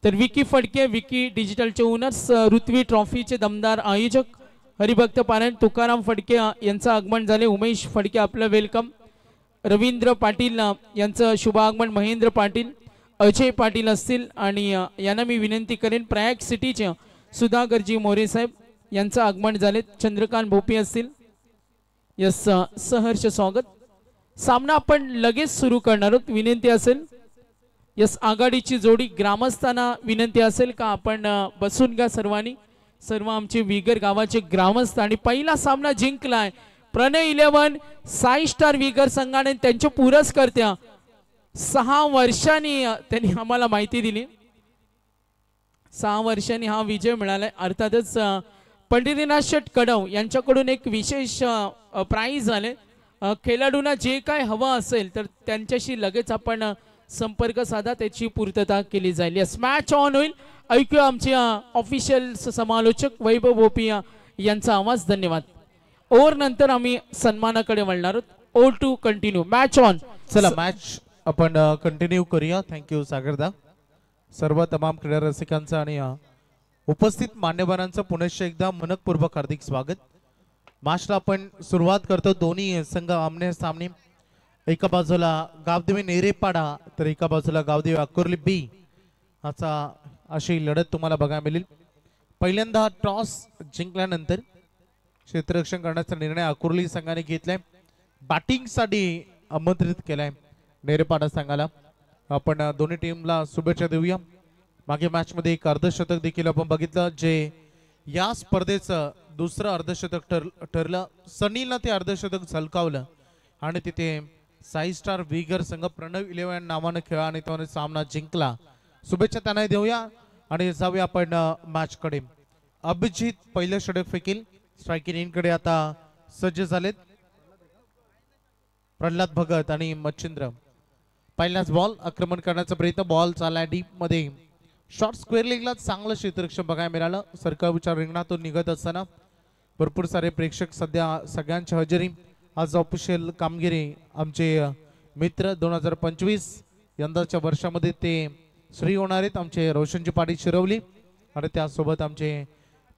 तर विकी फडके विकी डिजिटलचे ओनर्स ऋत्वी ट्रॉफीचे दमदार आयोजक हरिभक्त पारायण तुकाराम फडके यांचं आगमन झाले। उमेश फडके आपलं वेलकम। रवींद्र पाटील यांचं शुभ आगमन। महेंद्र पाटील अजय पाटील असतील आणि यांना मी विनंती करेन प्रयाग सिटीचे सुधाकरजी मोरे साहेब यांचं आगमन झाले। चंद्रकांत भोपी असतील यस सहर्ष स्वागत। सामना आपण लगेच सुरू करणार आहोत। विनंती असेल यस आघाडीची जोडी ग्रामस्थांना विनंती असेल का आपण बसून घ्या सर्वांनी। सर्व आमचे विगर गावाचे ग्रामस्थ आणि पहिला सामना जिंकलाय प्रणय 11 साई स्टार विगर संघाने। त्यांच्या पुरस्कर्त्या 6 वर्षांनी त्यांनी आम्हाला माहिती दिली 6 वर्षांनी हा विजय मिळालाय। अर्थातच पंढरीनाथ शेठ कडव यांच्याकडून एक विशेष प्राइज आले। खेळाडूंना जे काय हवं असेल तर त्यांच्याशी लगेच आपण संपर्क साधा त्याची पूर्तता केली जाईल। यस मॅच ऑन होईल। ऐकूया आमचे ऑफिशियल समालोचक वैभव भोपी यांचा आवाज। धन्यवाद। ओव्हर नंतर आम्ही सन्मानाकडे वळणार आहोत। Over to continue match on. चला मॅच आपण कंटिन्यू करूया। थँक्यू सागरदा। सर्व तमाम क्रीडा रसिकांचं आणि उपस्थित मान्यवरांचं पुनश्च एकदा मनपूर्वक हार्दिक स्वागत। मॅचला आपण सुरुवात करतो। दोन्ही संघ आमने सामने। एका बाजूला गावदेवी नेरेपाडा तर एका बाजूला गावदेवी अकोर्ली बी असा अशी लढत तुम्हाला बघायला मिळेल। पहिल्यांदा टॉस जिंकल्यानंतर क्षेत्ररक्षण करण्याचा निर्णय अकोर्ली संघाने घेतलाय। बॅटिंगसाठी आमंत्रित केलाय नेरेपाडा संघाला। आपण दोन्ही टीमला शुभेच्छा देऊया। मागे मॅच मध्ये एक अर्धशतक देखील आपण बघितलं जे या स्पर्धेचं दुसरं अर्धशतक ठरलं। सनीलनं ते अर्धशतक झलकावलं आणि तिथे साई स्टार विगर संघ प्रणव 11 नावाने खेळा आणि त्याने सामना जिंकला। शुभेच्छा त्यांना देऊया आणि जाऊया आपण मॅच कडे। अभिजित पहिलं षटक फेकील। स्ट्रायकिंग इन कडे आता सज्ज झालेत प्रल्हाद भगत आणि मच्छिंद्र। पहिलाच बॉल आक्रमण करण्याचा प्रयत्न। बॉल चाललाय डीप मध्ये। शॉर्ट स्क्वेअर लेगला चांगलं क्षेत्ररक्षण बघायला मिळालं। सरकारच्या रिंगणातून निघत असताना भरपूर सारे प्रेक्षक सध्या सगळ्यांची हजेरी। आज ऑफिशियल कामगिरी आमचे मित्र 2025 यंदाच्या वर्षामध्ये ते श्री होणार आहेत आमचे रोशनजी पाटील शिरवली आणि त्यासोबत आमचे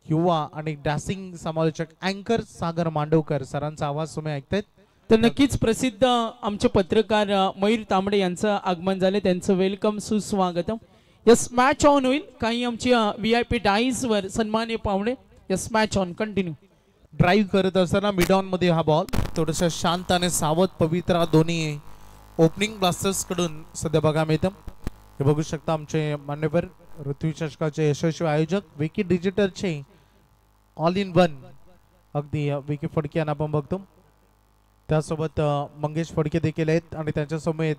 युवा आणि डॅसिंग समालोचक अँकर सागर मांडवकर सरांचा आवाज तुम्ही ऐकतायत। तर नक्कीच प्रसिद्ध आमचे पत्रकार मयूर तांबडे यांचं आगमन झाले। त्यांचं वेलकम सुस्वागतम। यस मॅच ऑन होईल। काही आमची VIP डाईज वर सन्माननीय पाहुणे। Yes match on continue. Drive करत असताना मिडऑन मध्ये हा बॉल थोडंसं शांत आणि सावध पवित्रा दोन्ही ओपनिंग ब्लास्टर्स कडून सध्या बघा मिळतं। हे बघू शकता आमचे मान्यवर ऋत्वी चषकाचे यशस्वी आयोजक विकी डिजिटलचे ऑल इन वन अगदी विकी फडके यांना आपण बघतो। त्यासोबत मंगेश फडके देखील आहेत आणि त्यांच्यासमोर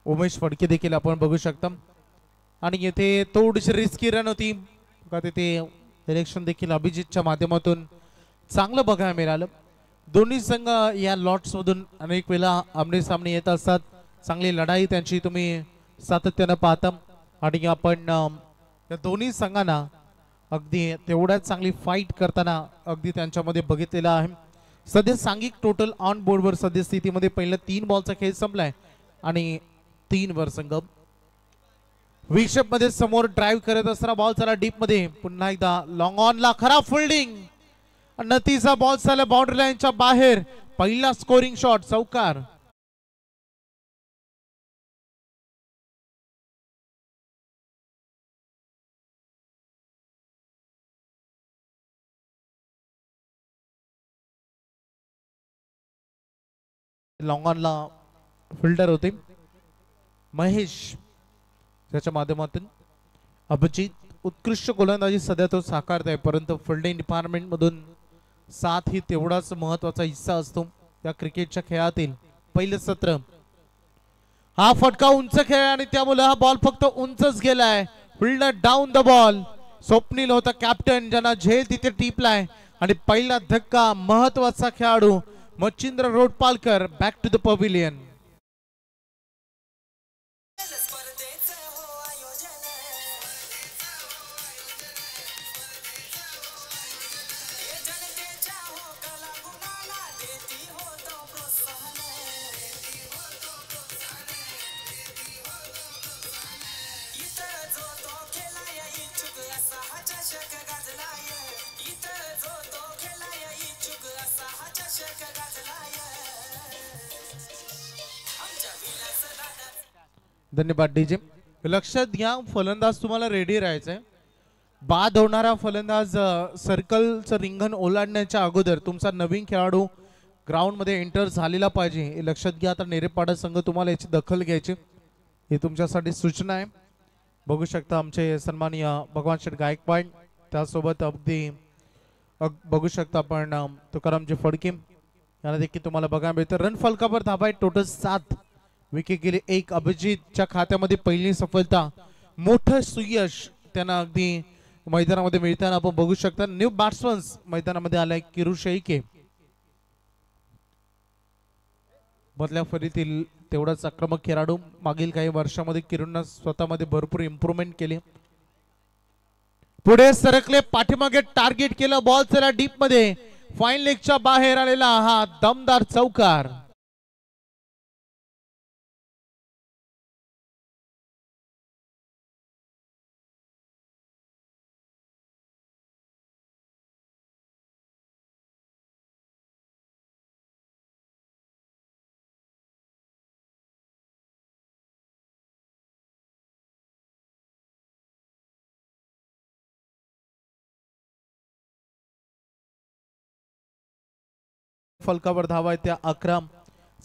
उमेश फडके देखील आपण बघू शकता। आणि येथे थोडीशी रिस्की रन होती का तिथे इलेक्शन देखील अभिजितच्या माध्यमातून चांगलं बघायला मिळालं। दोन्ही संघ या लॉट्स मधून अनेक वेळा आमने सामने येत असतात। चांगली लढाई त्यांची तुम्ही सातत्याने पाहता आणि आपण या दोन्ही संघांना अगदी तेवढ्याच चांगली फाईट करताना अगदी त्यांच्यामध्ये बघितलेला आहे। सध्या सांघिक टोटल ऑन बोर्डवर सध्या स्थितीमध्ये पहिला 3 बॉलचा खेळ संपलाय आणि 3 वर संघ विक्षेप मध्ये समोर ड्राइव्ह करत असताना बॉल चला डीप मध्ये। पुन्हा एकदा लॉंग ऑन ला खराब फिल्डिंग। नतीजा बॉल झाला बाउंड्री लाईनच्या बाहेर। पहिला स्कोरिंग शॉट चौकार। लॉंग ऑन ला फिल्डर होते महेश त्याच्या माध्यमातून अभिजित उत्कृष्ट गोलंदाजी सध्या तो साकारत आहे। परंतु फिल्डिंग डिपार्टमेंट मधून साथ ही तेवढाच महत्वाचा हिस्सा असतो या क्रिकेटच्या खेळातील। पहिलं सत्र हा फटका उंच खेळ आणि त्यामुळे हा बॉल फक्त उंचच गेलाय। Fielder down the ball. Swapnil होता कॅप्टन ज्यांना झेल तिथे टिपलाय आणि पहिला धक्का महत्वाचा खेळाडू Machhindra Rodpalkar back to the pavilion. धन्यवाद डीजे. लक्षात घ्या फलंदाज तुम्हाला रेडी राहायचंय. बाद होणारा फलंदाज सर्कलचं रिंगण ओलांडण्याच्या अगोदर तुमचा नवीन खेळाडू ग्राउंड मध्ये एंटर झालेला पाहिजे हे लक्षात घ्या. आता नेरेपाडा संघ तुम्हाला याची दखल घ्यायची ही तुमच्यासाठी सूचना आहे. बघू शकता आमचे सन्माननीय भगवान शेठ गायकवाड त्यासोबत अगदी बघू शकता आपण तुकारामजी फडके यांना देखील तुम्हाला बघायला मिळतं. रन फलकावर धाबा आहे टोटल 7 विकेट गेले 1. अभिजितच्या खात्यामध्ये पहिली सफलता मोठं सुयश त्यांना अगदी मैदानामध्ये मिळताना आपण बघू शकता. न्यू बॅट्समन्स मैदानामध्ये आलाय किरू शेळके मधल्या फळीतील तेवढाच आक्रमक खेळाडू. मागील काही वर्षामध्ये किरूंना स्वतःमध्ये भरपूर इम्प्रूव्हमेंट केली. पुढे सरकले पाठीमागे टार्गेट केलं बॉल चला डीप मध्ये फाईन लेगच्या बाहेर आलेला हा दमदार चौकार. फलकावर धावा आहे त्या 11.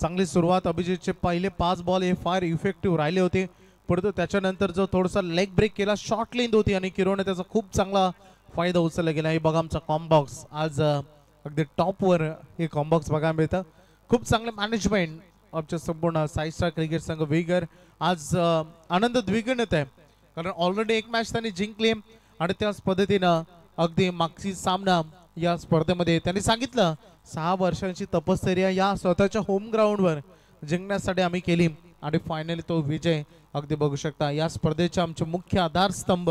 चांगली सुरुवात अभिजितचे पहिले 5 बॉल हे फार इफेक्टिव्ह राहिले होते. परंतु त्याच्यानंतर जो थोडासा लेग ब्रेक केला शॉर्ट लेंथ होती आणि किरोने त्याचा खूप चांगला फायदा उचलला गेला. हे बघा आमचा कॉम्बॉक्स आज अगदी टॉपवर हे कॉम्बॉक्स बघायला मिळतं. खूप चांगलं मॅनेजमेंट आमच्या संपूर्ण साई स्टार क्रिकेट संघ विगर आज आनंद द्विगुणित आहे कारण ऑलरेडी एक मॅच त्यांनी जिंकली आणि त्याच पद्धतीनं अगदी मागची सामना या स्पर्धेमध्ये त्यांनी सांगितलं 6 वर्षांची तपश्चर्या या स्वतःच्या होम ग्राउंडवर जिंकण्यासाठी आम्ही केली आणि फायनली तो विजय अगदी बघू शकता. या स्पर्धेचे आमचे मुख्य आधारस्तंभ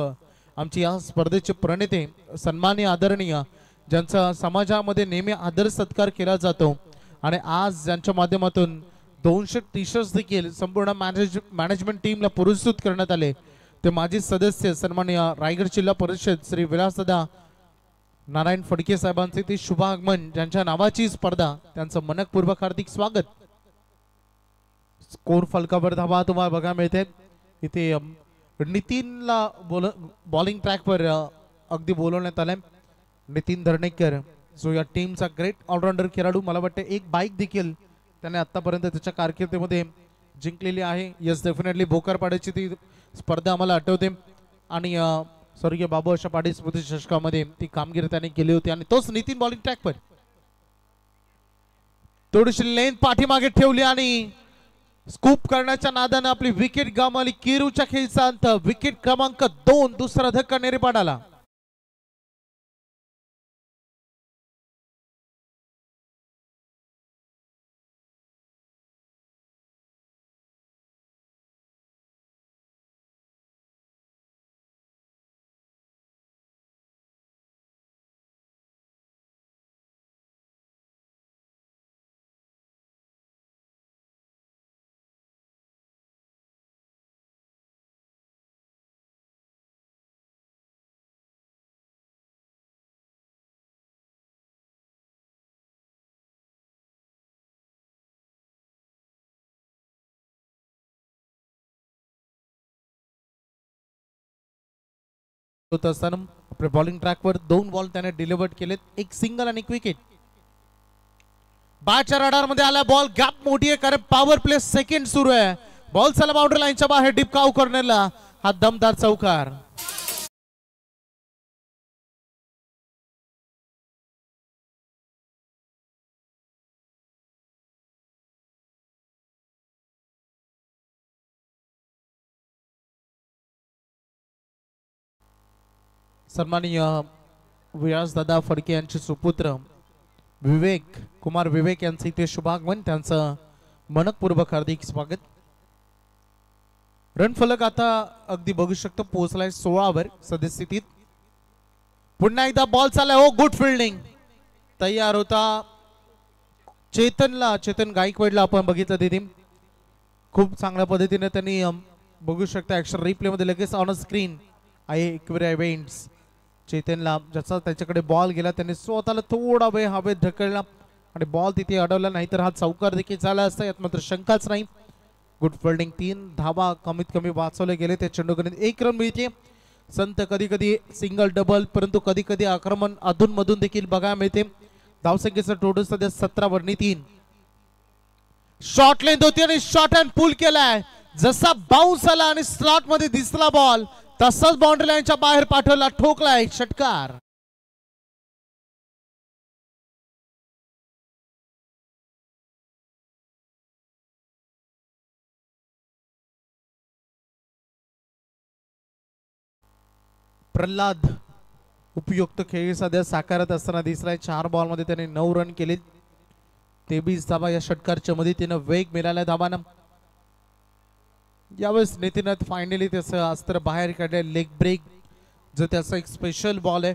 आमचे या स्पर्धेचे प्रणेते सन्माननीय आदरणीय ज्यांचा समाजामध्ये नेहमी आदर सत्कार केला जातो आणि आज ज्यांच्या माध्यमातून 200 टी-शर्ट्स देखील संपूर्ण मॅनेजमेंट टीमला पुरस्कृत करण्यात आले ते माजी सदस्य सन्माननीय रायगड जिल्हा परिषद श्री विलासदादा नारायण फडके साहेबांचे ते शुभागमन ज्यांच्या नावाची स्पर्धा त्यांचं मनपूर्वक हार्दिक स्वागत. स्कोर फलकावर धावा तुम्हाला बघायला मिळते. इथे नितीनला बॉलिंग ट्रॅकवर अगदी बोलवण्यात आलंय. नितीन धरणेकर जो या टीमचा ग्रेट ऑलराऊंडर खेळाडू. मला वाटतं एक बाईक देखील त्याने आतापर्यंत त्याच्या कारकिर्दीमध्ये जिंकलेली आहे. यस डेफिनेटली भोकरपाड्याची ती स्पर्धा आम्हाला आठवते आणि स्वर्गीय बाबू अशा पाटील स्मृती चषकामध्ये ती कामगिरी त्याने केली होती आणि तोच नितीन बॉलिंग ट्रॅकवर थोडीशी लेंथ पाठीमागे ठेवली आणि स्कूप करण्याच्या नादाने आपली विकेट गमावली. किरूच्या खेळीचा अंत. विकेट क्रमांक 2 दुसरा धक्का नेरेपाडाला. आपल्या बॉलिंग ट्रॅकवर 2 बॉल त्याने डिलिव्हर्ड केलेत. एक सिंगल आणि एक विकेट. बॅटच्या रडार मध्ये आला बॉल. गॅप मोठी आहे कारण पॉवर प्ले सेकंड सुरू आहे. बॉल चला बाउंड्री लाईनच्या बाहेर डिपकाव कॉर्नरला हा दमदार चौकार. सन्माननीय विलासदादा फडके यांचे सुपुत्र विवेक कुमार विवेक यांचे इथे शुभागमन त्यांचं मनपूर्वक हार्दिक स्वागत. रन फलक आता अगदी बघू शकतो पोहोचलाय 16 वर सद्यस्थितीत. पुन्हा एकदा बॉल चाललाय. हो गुड फिल्डिंग तयार होता चेतन गायकवाडला आपण बघितलं तिथे खूप चांगल्या पद्धतीने त्यांनी बघू शकता ऍक्शन रिप्ले मध्ये लगेच ऑन स्क्रीन आहे इक्वेरिया इव्हेंट्स. चेतनला ज्याचा त्याच्याकडे बॉल गेला त्याने स्वतःला थोडा वेळ हवेत ढकलला आणि बॉल तिथे अडवला. नाहीतर हा चौकार देखील झाला असता यात मात्र शंकाच नाही. गुड फिल्डिंग, 3 धावा कमीत कमी वाचवले गेले. ते चेंडूगणित 1 रन मिळते. संत कधी कधी सिंगल डबल, परंतु कधी कधी आक्रमण अधून मधून देखील बघायला मिळते. धावसंख्येचं टोटल सध्या 17 वरनी 3. शॉर्ट लेंथ होती आणि शॉर्ट हँड पुल केलाय. जसा बाउन्स आला आणि स्लॉट मध्ये दिसला बॉल तसाच बाउंड्री लाईनच्या बाहेर पाठवला, ठोकलाय षटकार. प्रल्हाद उपयुक्त खेळी सध्या साकारत असताना दिसलाय. 4 बॉलमध्ये त्याने 9 रन केले. 23 धावा या षटकारच्या मदतीने वेग मिळाला धावांना. यावेळेस नितीनाथ फायनली त्याचं अस्त्र बाहेर काढले. लेग ब्रेक जो त्याचा एक स्पेशल बॉल आहे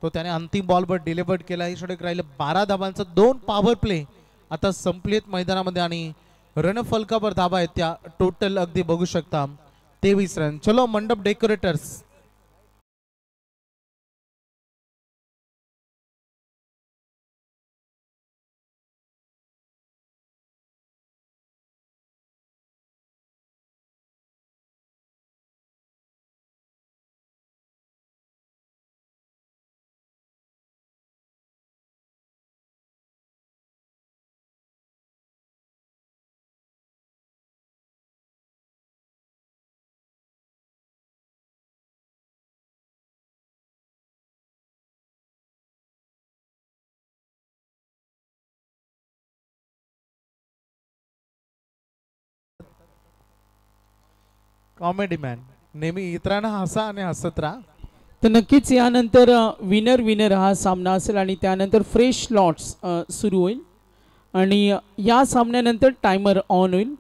तो त्याने अंतिम बॉलवर डिलिव्हर्ड केला. हे षटक राहिलं 12 धावांचा. 2 पॉवर प्ले आता संपलेत मैदानामध्ये आणि रणफलकावर धावा आहेत त्या टोटल अगदी बघू शकता 23 रन. चलो मंडप डेकोरेटर्स. कॉमेडी मॅन नेहमी इतरांना हसा आणि हसत राहा. तर नक्कीच यानंतर विनर विनर हा सामना असेल आणि त्यानंतर फ्रेश लॉट्स सुरू होईल आणि या सामन्यानंतर टायमर ऑन होईल.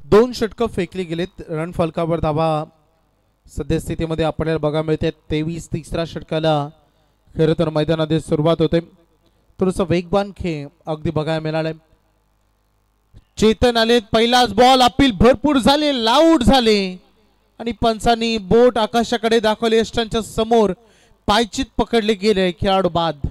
2 षटकं फेकली गेलीत. रन फलकावर धावा सध्या स्थितीमध्ये आपल्याला बघायला मिळते. 23 तिसऱ्या षटकाला खरं तर मैदानामध्ये सुरुवात होते. थोडंसं वेगवान खेळ अगदी बघायला मिळालाय. चेतन आले. पहिलाच बॉल अपील भरपूर झाले, लाऊड झाले आणि पंचांनी बोट आकाशाकडे दाखवले. यष्टांच्या समोर पायचीत पकडले गेले खेळाडू बाद.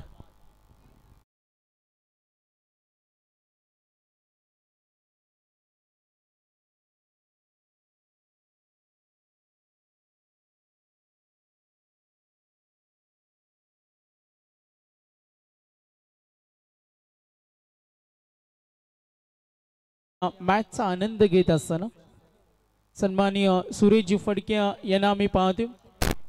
मॅचचा आनंद घेत असताना सन्माननीय सुरेशजी फडके यांना आम्ही पाहतो.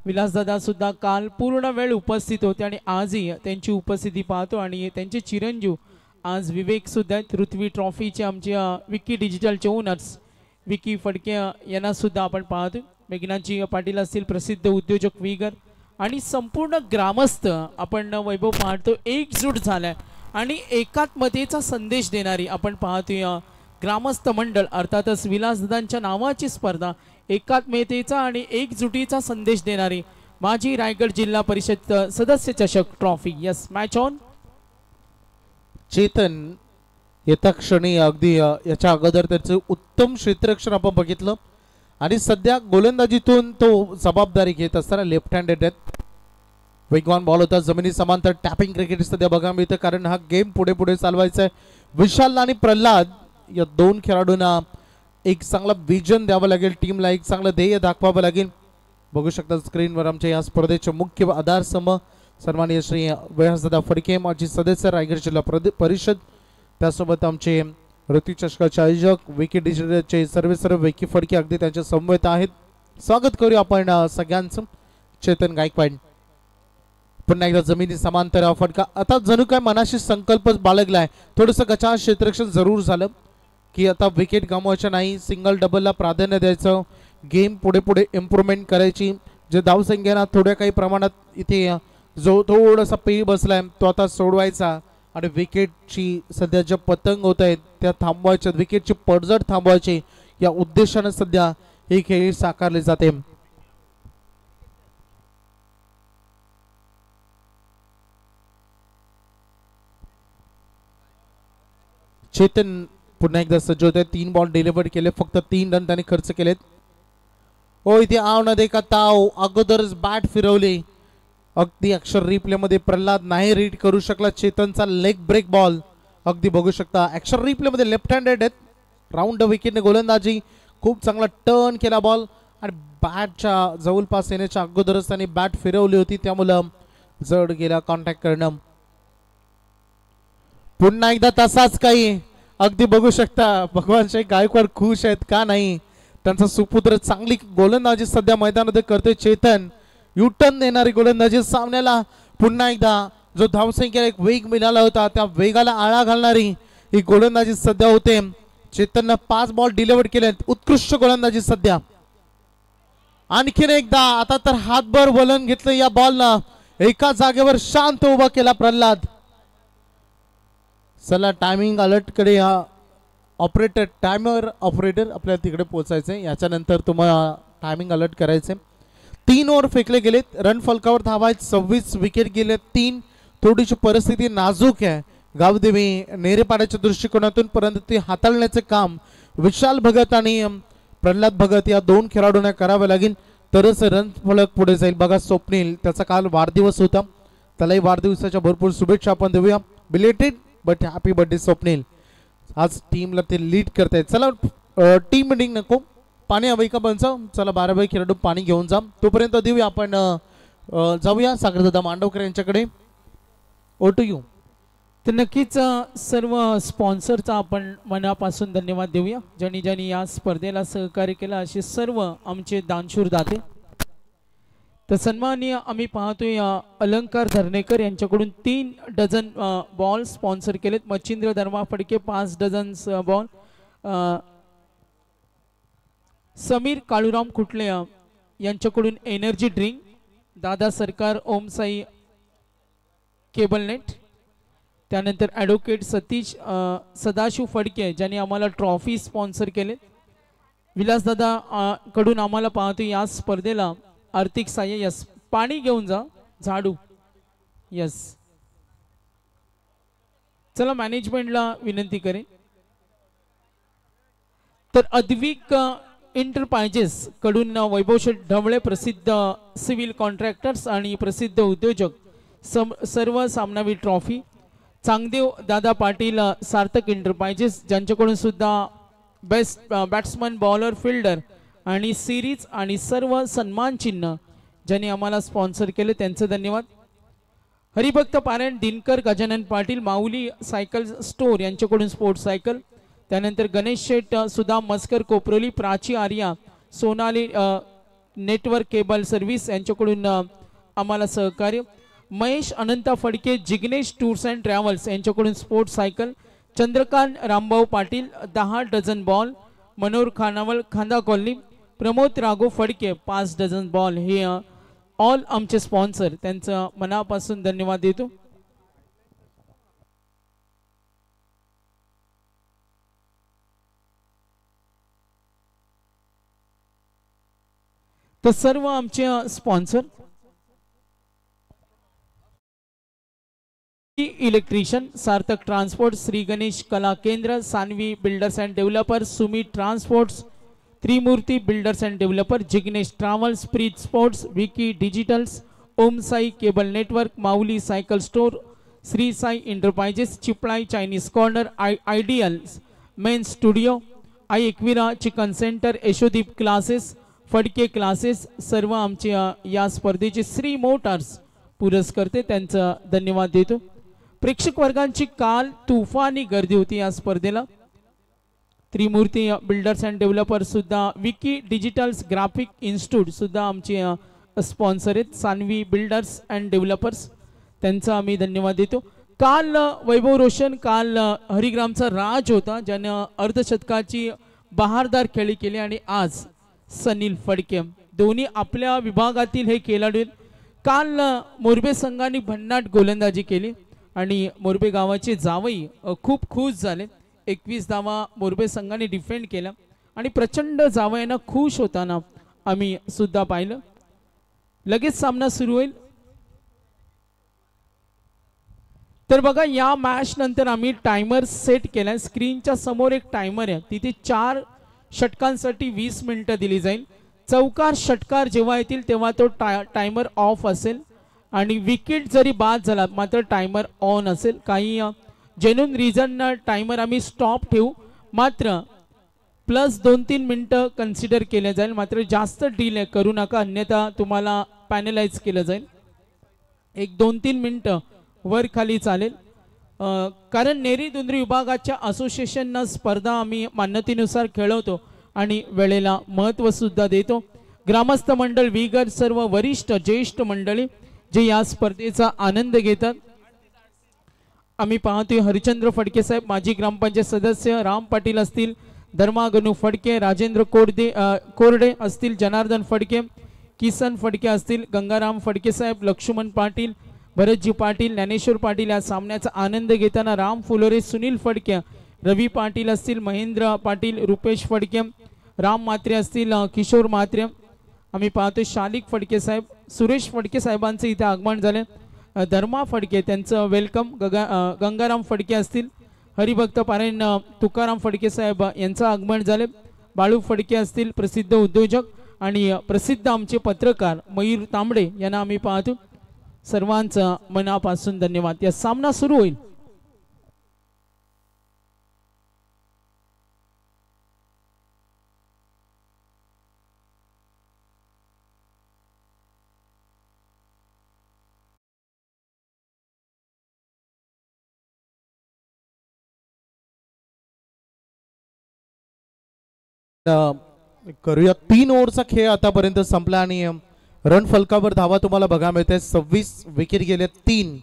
विलासदादा सुद्धा काल पूर्ण वेळ उपस्थित होते आणि आजही त्यांची उपस्थिती पाहतो आणि त्यांचे चिरंजीव आज विवेक सुद्धा आहेत. पृथ्वी ट्रॉफीचे आमचे विकी डिजिटलचे ओनर्स विकी फडके यांना सुद्धा आपण पाहतो. मेघनाथजी पाटील असतील, प्रसिद्ध उद्योजक विगर आणि संपूर्ण ग्रामस्थ आपण वैभव पाहतो एकजूट झालाय आणि एकात्मतेचा संदेश देणारी आपण पाहतोय ग्रामस्थ मंडळ. अर्थातच विलासदादांच्या नावाची स्पर्धा एकात्मतेचा आणि एकजुटीचा संदेश देणारी माजी रायगड जिल्हा परिषद सदस्य चषक trophy. Yes, match on. Chetan येत्या क्षणी अगदी याच्या अगोदर त्याचं उत्तम क्षेत्ररक्षण आपण बघितलं आणि सध्या गोलंदाजीतून तो जबाबदारी घेत असताना लेफ्ट हँडेड आहेत. वेगवान बॉल होता, जमिनी समांतर टॅपिंग क्रिकेट सध्या बघायला मिळतं कारण हा गेम पुढे पुढे चालवायचा आहे. विशाल आणि प्रल्हाद या 2 खेळाडूंना एक चांगला विजन द्यावं लागेल. टीमला एक चांगलं ध्येय दाखवावं लागेल. बघू शकता स्क्रीनवर आमच्या या स्पर्धेचे मुख्य आधारस्तंभ सन्माननीय श्री विलासदादा फडके माजी सदस्य रायगड जिल्हा परिषद, त्यासोबत आमचे ऋतू चषकाचे आयोजक विकी डिजिटलचे सर्व विकी फडके अगदी त्यांच्या समवेत आहेत. स्वागत करूया आपण सगळ्यांचं. चेतन गायकवाड पुन्हा एकदा जमिनी समांतर फटका. आता जणू काय मनाशी संकल्पच बाळगलाय. थोडंसं गचाळ क्षेत्ररक्षण जरूर झालं की आता विकेट गमवायच्या नाही, सिंगल डबलला प्राधान्य द्यायचं, गेम पुढे पुढे इम्प्रूव्हमेंट करायची. जे धावसंख्येना थोड्या काही प्रमाणात इथे जो थोडासा पेय बसलाय तो आता सोडवायचा आणि विकेटची सध्या ज्या पतंग होत आहेत त्या थांबवायच्या, विकेटची पडझड थांबवायची या उद्देशाने सध्या ही खेळ साकारली जाते. चेतन पुन्हा एकदा सज्ज होते. 3 बॉल डिलिव्हर्ड केले, फक्त 3 रन त्याने खर्च केलेत. ओ इथे आव न देखा ताव अगोदरच बॅट फिरवली. अगदी अक्षर रिप्ले मध्ये प्रल्हाद नाही रीड करू शकला. चेतनचा लेग ब्रेक बॉल अगदी बघू शकता ऍक्शन रिप्ले मध्ये लेफ्ट हँडेड आहेत राऊंड द विकेटने गोलंदाजी खूप चांगला टर्न केला बॉल आणि बॅटच्या जवळपास येण्याच्या अगोदरच त्यांनी बॅट फिरवली होती त्यामुळं जड गेला कॉन्टॅक्ट करणं पुन्हा एकदा तसाच काही अगदी बघू शकता भगवान शेख गायकवाड खुश आहेत का नाही त्यांचा सुपुत्र चांगली गोलंदाजी सध्या मैदानामध्ये करतोय चेतन युटर्न देणारी गोलंदाजी सामन्याला पुन्हा एकदा जो धावसंख्या एक वेग मिळाला होता त्या वेगाला आळा घालणारी ही गोलंदाजी सध्या होते चेतननं 5 बॉल डिलिव्हर केलेत उत्कृष्ट गोलंदाजी सध्या आणखीन एकदा आता तर हातभर वलन घेतलं या बॉलनं एका जागेवर शांत उभा केला प्रल्हाद चला टायमिंग अलर्ट कडे ऑपरेटर टायमर ऑपरेटर आपल्याला तिकडे पोहोचायचंय याच्यानंतर तुम्हाला टायमिंग अलर्ट करायचे 3 ओव्हर फेकले गेलेत रन फलकावर धावा आहेत 26 विकेट गेलेत 3 थोडीशी परिस्थिती नाजूक आहे गावदेवी नेरेपाड्याच्या दृष्टिकोनातून परंतु ती हाताळण्याचे काम विशाल भगत आणि प्रल्हाद भगत या 2 खेळाडूंना करावे लागेल तरच रन फलक पुढे जाईल बघा स्वप्नील त्याचा काल वाढदिवस होता त्यालाही वाढदिवसाच्या भरपूर शुभेच्छा आपण देऊया belated but happy birthday Swapnil आज टीमला ते लीड करतायत चला टीम मिटिंग नको पाणी हवंय का पंच चला 12 खेळाडू पाणी घेऊन जा तोपर्यंत देऊया आपण जाऊया सागरदादा मांडवकर यांच्याकडे ओ टू यू तर नक्कीच सर्व स्पॉन्सरचा आपण मनापासून धन्यवाद देऊया ज्यांनी ज्यांनी या स्पर्धेला सहकार्य केलं असे सर्व आमचे दानशूर दाते तर सन्माननीय आम्ही पाहतोय अलंकार धर्णेकर यांच्याकडून 3 डझन बॉल स्पॉन्सर केलेत मच्छिंद्र धर्मा फडके 5 डझन बॉल समीर काळूराम कुटले यांच्याकडून एनर्जी ड्रिंक दादा सरकार ओम साई केबल नेट त्यानंतर ॲडव्होकेट सतीश सदाशिव फडके ज्यांनी आम्हाला ट्रॉफी स्पॉन्सर केले विलासदादा कडून आम्हाला पाहतो या स्पर्धेला आर्थिक सहाय्य यस पाणी घेऊन जा झाडू यस चला मॅनेजमेंटला विनंती करेन तर अद्विक एंटरप्राइजेस कडून वैभव शेठ ढवळे प्रसिद्ध सिव्हिल कॉन्ट्रॅक्टर्स आणि प्रसिद्ध उद्योजक सर्व सामनावीर ट्रॉफी चांगदेव दादा पाटील सार्थक एंटरप्राइजेस ज्यांच्याकडून सुद्धा बेस्ट बॅट्समन बॉलर फिल्डर आणि सिरीज आणि सर्व सन्मान चिन्ह ज्यांनी आम्हाला स्पॉन्सर केले त्यांचे धन्यवाद हरिभक्त पारायण दिनकर गजानन पाटील माऊली सायकल स्टोर यांच्याकडून स्पोर्ट्स सायकल त्यानंतर गणेश शेठ सुधा Maskar Koparoli Prachi Arya Sonali network cable service यांच्याकडून आम्हाला सहकार्य Mahesh Ananta Phadke Jignesh tours and travels यांच्याकडून sports cycle Chandrakant Rambhau Patil 10 dozen ball Manohar खानावळ Khanda colony Pramod Raghav Phadke 5 dozen ball हे ऑल आमचे स्पॉन्सर त्यांचं मनापासून धन्यवाद देतो तर सर्व आमचे sponsor electrician Sarthak transport Shri Ganesh Kala Kendra Sanvi builders and developers Sumit transports Trimurti builders and developer Jignesh travels Preet sports Vicky digitals Om Sai cable network Mauli cycle store Shri Sai enterprises Chiplai Chinese corner ideals men studio Aai Ekvira chicken centre Yashodeep classes Phadke classes सर्व आमचे या स्पर्धेचे श्री मोटार्स पुरस्कर्ते त्यांचा धन्यवाद देतो प्रेक्षक वर्गांची काल तुफानी गर्दी होती या स्पर्धेला त्रिमूर्ती बिल्डर्स अँड डेव्हलपर सुद्धा विकी डिजिटल्स ग्राफिक इन्स्टिट्यूट सुद्धा आमचे स्पॉन्सर आहेत सानवी बिल्डर्स अँड डेव्हलपर्स त्यांचा आम्ही धन्यवाद देतो काल वैभव रोशन काल हरिग्रामचा राज होता ज्यानं अर्धशतकाची बहारदार खेळी केली आणि आज सनील फडके दोन्ही आपल्या विभागातील हे खेळाडू काल मोरबे संघाने भन्नाट गोलंदाजी केली आणि मोरबे गावाचे जावई खूप खुश झाले 21 धावा मोरबे संघाने डिफेंड केला आणि प्रचंड जावयांना खुश होताना आम्ही सुद्धा पाहिलं लगेच सामना सुरू होईल तर बघा या मॅच नंतर आम्ही टाइमर सेट केलाय स्क्रीनच्या समोर एक टाइमर आहे तिथे 4 षटकांसाठी 20 मिनिटं दिली जाईल चौकार षटकार जेव्हा येतील तेव्हा तो टाइमर ऑफ असेल आणि विकेट जरी बाद झाला मात्र टाइमर ऑन असेल काही जेन्युन रिझन टायमर आम्ही स्टॉप ठेवू, मात्र प्लस 2-3 मिनिटं कन्सिडर केले जाईल, मात्र जास्त डिले करू नका, अन्यथा तुम्हाला पॅनलाइज केलं जाईल. एक 2-3 मिनिटं वर खाली चालेल, कारण नेरी दुंद्री विभागाच्या असोसिएशन स्पर्धा आम्ही मान्यतेनुसार खेळवतो आणि वेळेला महत्त्व सुद्धा देतो. ग्रामस्थ मंडळ विगर सर्व वरिष्ठ ज्येष्ठ मंडळी जे या स्पर्धेचा आनंद घेतात. आम्ही पाहतोय हरिचंद्र फडके साहेब माजी ग्रामपंचायत सदस्य, राम पाटील असतील, धर्मागनू फडके, राजेंद्र कोरडे असतील, जनार्दन फडके, किसन फडके असतील, गंगाराम फडके साहेब, लक्ष्मण पाटील, भरतजी पाटील, ज्ञानेश्वर पाटील या सामन्याचा आनंद घेताना, राम फुलोरे, सुनील फडके, रवी पाटील असतील, महेंद्र पाटील, रुपेश फडके, राम म्हात्रे असतील, किशोर म्हात्रे. आम्ही पाहतोय शालिक फडके साहेब, सुरेश फडके साहेबांचे इथे आगमन झाले. धर्मा फडके त्यांचं वेलकम. गंगाराम फडके असतील, हरिभक्त पारायण तुकाराम फडके साहेब यांचं आगमन झाले. बाळू फडके असतील, प्रसिद्ध उद्योजक आणि प्रसिद्ध आमचे पत्रकार मयूर तांबडे यांना आम्ही पाहतो. सर्वांचं मनापासून धन्यवाद. या सामना सुरू होईल. करूया. 3 ओव्हरचा खेळ आतापर्यंत संपला आणि रन फलकावर धावा तुम्हाला बघा मिळते. 26 विकेट गेले, 3.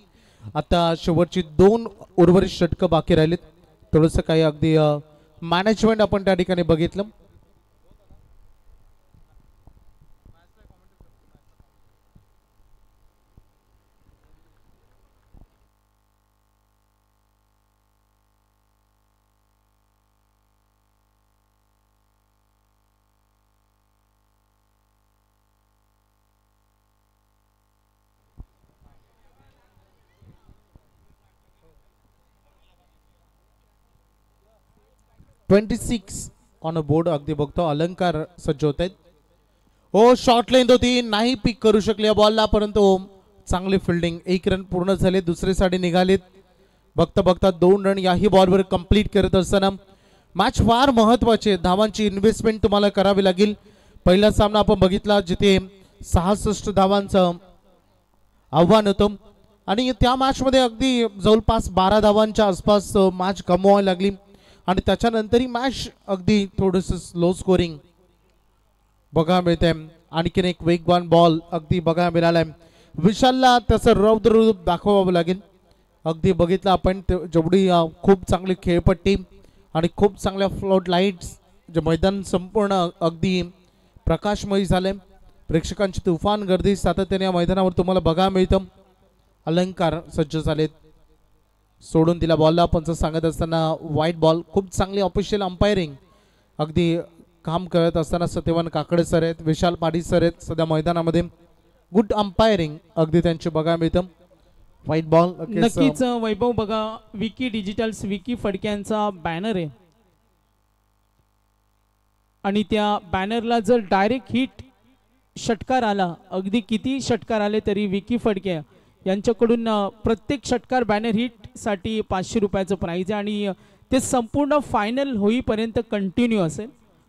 आता शेवटची 2 उर्वरित षटकं बाकी राहिलीत. थोडंसं काही अगदी मॅनेजमेंट आपण त्या ठिकाणी बघितलं. ऑन अ बोर्ड अगदी बघतो. अलंकार सज्ज होत आहेत. हो, शॉर्ट लेंथ होती, नाही पिक करू शकले या बॉलला, परंतु चांगली फिल्डिंग. 1 रन पूर्ण झाले, दुसरे साठी निघालेत. बघता बघता 2 रन याही बॉलवर कंप्लीट करत असताना मॅच फार महत्वाची. धावांची इन्व्हेस्टमेंट तुम्हाला करावी लागेल. पहिला सामना आपण बघितला जिथे 66 धावांचं आव्हान होतं आणि त्या मॅच मध्ये अगदी जवळपास 12 धावांच्या आसपास मॅच गमवावी लागली आणि त्याच्यानंतरही मॅच अगदी थोडंसं स्लो स्कोरिंग बघा मिळते. आणखीन एक वेगवान बॉल अगदी बघा मिळालाय. विशालला त्याचं रौद्र रूप दाखवावं लागेल. अगदी बघितलं आपण जेवढी खूप चांगली खेळपट्टी आणि खूप चांगल्या फ्लोट लाईट्स, जे मैदान संपूर्ण अगदी प्रकाशमयी झाले. प्रेक्षकांची तुफान गर्दी सातत्याने या मैदानावर तुम्हाला बघा मिळतं. अलंकार सज्ज झालेत. सोडून दिला बॉलला पंच सांगत असताना वाईट बॉल. खूप चांगली ऑफिशियल अंपायरिंग अगदी काम करत असताना सत्यवान काकडे सर आहेत, विशाल पाटील सर आहेत सध्या मैदानामध्ये. गुड अंपायरिंग अगदी त्यांचे बघा मिळतं. वाईट बॉल नक्कीच वैभव बघा, विकी डिजिटल्स विकी फडक्यांचा बॅनर आहे आणि त्या बॅनरला जर डायरेक्ट हिट षटकार आला, अगदी किती षटकार आले तरी विकी फडके यांच्याकडून प्रत्येक षटकार बॅनर हिट साठी 500 रुपयाचं प्राइज आहे आणि ते संपूर्ण फायनल होईपर्यंत कंटिन्यू असेल.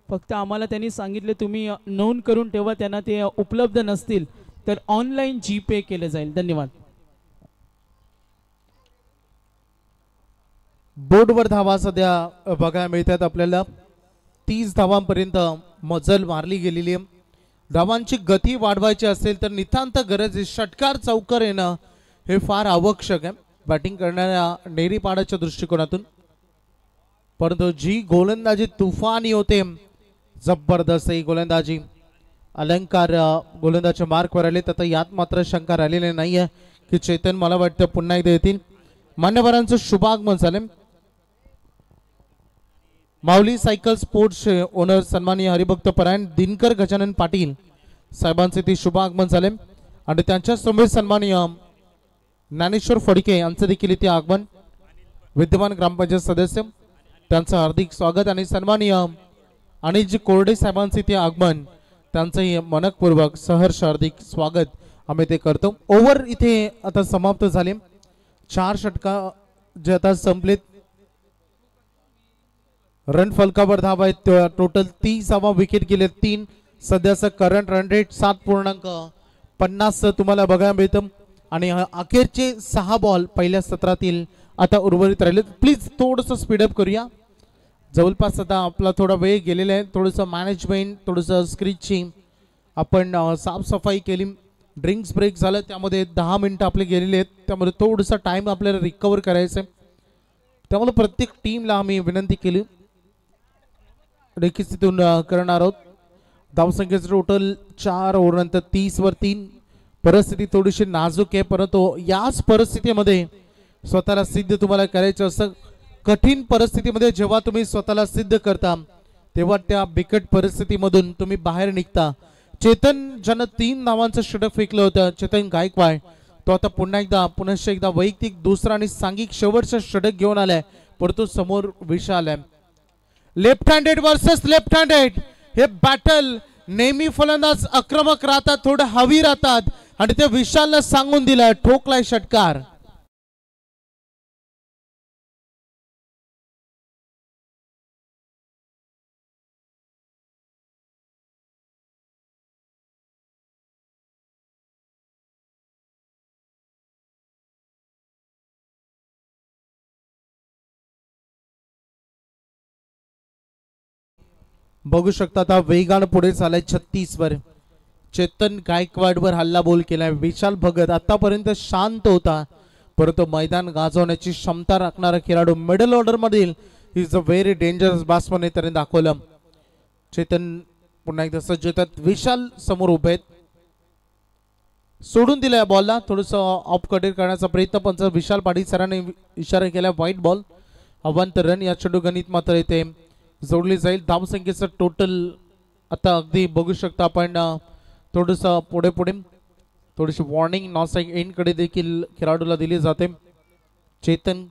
फक्त आम्हाला त्यांनी सांगितले तुम्ही नोंद करून ठेवा, त्यांना ते उपलब्ध नसतील तर ऑनलाईन जीपे केलं जाईल. धन्यवाद. बोर्डवर धावा सध्या बघायला मिळतात आपल्याला. 30 धावांपर्यंत मजल मारली गेलेली आहे. धावांची गती वाढवायची असेल तर नितांत गरज आहे. षटकार चौकार येणं हे फार आवश्यक आहे बॅटिंग करणाऱ्या नेरीपाडाच्या दृष्टिकोनातून. परंतु जी गोलंदाजी तुफानी होते, जबरदस्त ही गोलंदाजी. अलंकार गोलंदाजच्या मार्कवर आले. तर यात मात्र शंका राहिलेली नाही आहे की चेतन मला वाटतं पुन्हा एकदा येतील. मान्यवरांचं शुभागमन झाले. माऊली सायकल स्पोर्ट्स ओनर सन्माननीय हरिभक्त परायण दिनकर गजानन पाटील साहेबांचे ते शुभागमन झाले आणि त्यांच्या समोर सन्माननीय ज्ञानेश्वर फडके यांचं देखील इथे आगमन. विद्यमान ग्रामपंचायत सदस्य त्यांचं हार्दिक स्वागत आणि सन्माननीय अनिलजी कोरडे साहेबांचे इथे आगमन, त्यांचंही मनपूर्वक सहर्ष हार्दिक स्वागत आम्ही ते करतो. ओव्हर इथे आता समाप्त झाले. 4 षटका जे आता संपलेत. रन फलकावर धाव आहेत टोटल 30 विकेट गेले 3. सध्याचं करंट रन रेट 7.50 तुम्हाला बघायला मिळतं. आणि अखेरचे 6 बॉल पहिल्या सत्रातील आता उर्वरित राहिले. प्लीज थोडंसं स्पीडअप करूया. जवळपास आता आपला थोडा वेळ गेलेला आहे. थोडंसं मॅनेजमेंट, थोडंसं स्क्रीनची आपण साफसफाई केली. ड्रिंक्स ब्रेक झालं, त्यामध्ये 10 मिनिटं आपले गेलेले आहेत. त्यामध्ये थोडंसं टाइम आपल्याला रिकवर करायचं आहे. त्यामुळे प्रत्येक टीमला आम्ही विनंती केली रेखीस्थितून करणार आहोत. धावसंख्येचं टोटल 4 ओव्हरनंतर 30 वर 3. परिस्थिती थोडीशी नाजूक आहे, परंतु याच परिस्थितीमध्ये स्वतःला सिद्ध तुम्हाला करायचं असं. कठीण परिस्थितीमध्ये जेव्हा तुम्ही स्वतःला सिद्ध करता तेव्हा त्या बिकट परिस्थितीमधून तुम्ही बाहेर निघता. चेतन ज्यानं 3 नावांचं षटक फेकलं होतं, चेतन गायकवाड, तो आता पुन्हा एकदा वैयक्तिक दुसरा आणि सांघिक शेवटचं षटक घेऊन आलाय. परंतु समोर विशाल आहे. Left handed versus left handed हे बॅटल. नेहमी फलंदाज आक्रमक राहतात, थोडं हवी राहतात आणि ते विशालनं सांगून दिलं. ठोकलाय षटकार. बघू शकता आता वेगानं पुढे चालाय 36 वर. चेतन गायकवाडवर हल्ला बोल केलाय. विशाल भगत आतापर्यंत शांत होता, परंतु मैदान गाजवण्याची क्षमता राखणारा खेळाडू, मिडल ऑर्डर मधील is a very dangerous batsman त्याने दाखवलं. चेतन पुन्हा एकदा सज्ज होतात. विशाल समोर उभे आहेत. सोडून दिलाय बॉलला, थोडस ऑफ कटेर करण्याचा प्रयत्न, पण विशाल पाटील सरांनी इशारा केला व्हाईट बॉल. अवांत रन या चेंडू गणित मात्र इथे जोडली जाईल. धावसंख्येचं टोटल आता अगदी बघू शकता आपण. थोडस पुढे थोडीशी वॉर्निंग नॉट एंड कडे देखील खेळाडूला दिली जाते. चेतन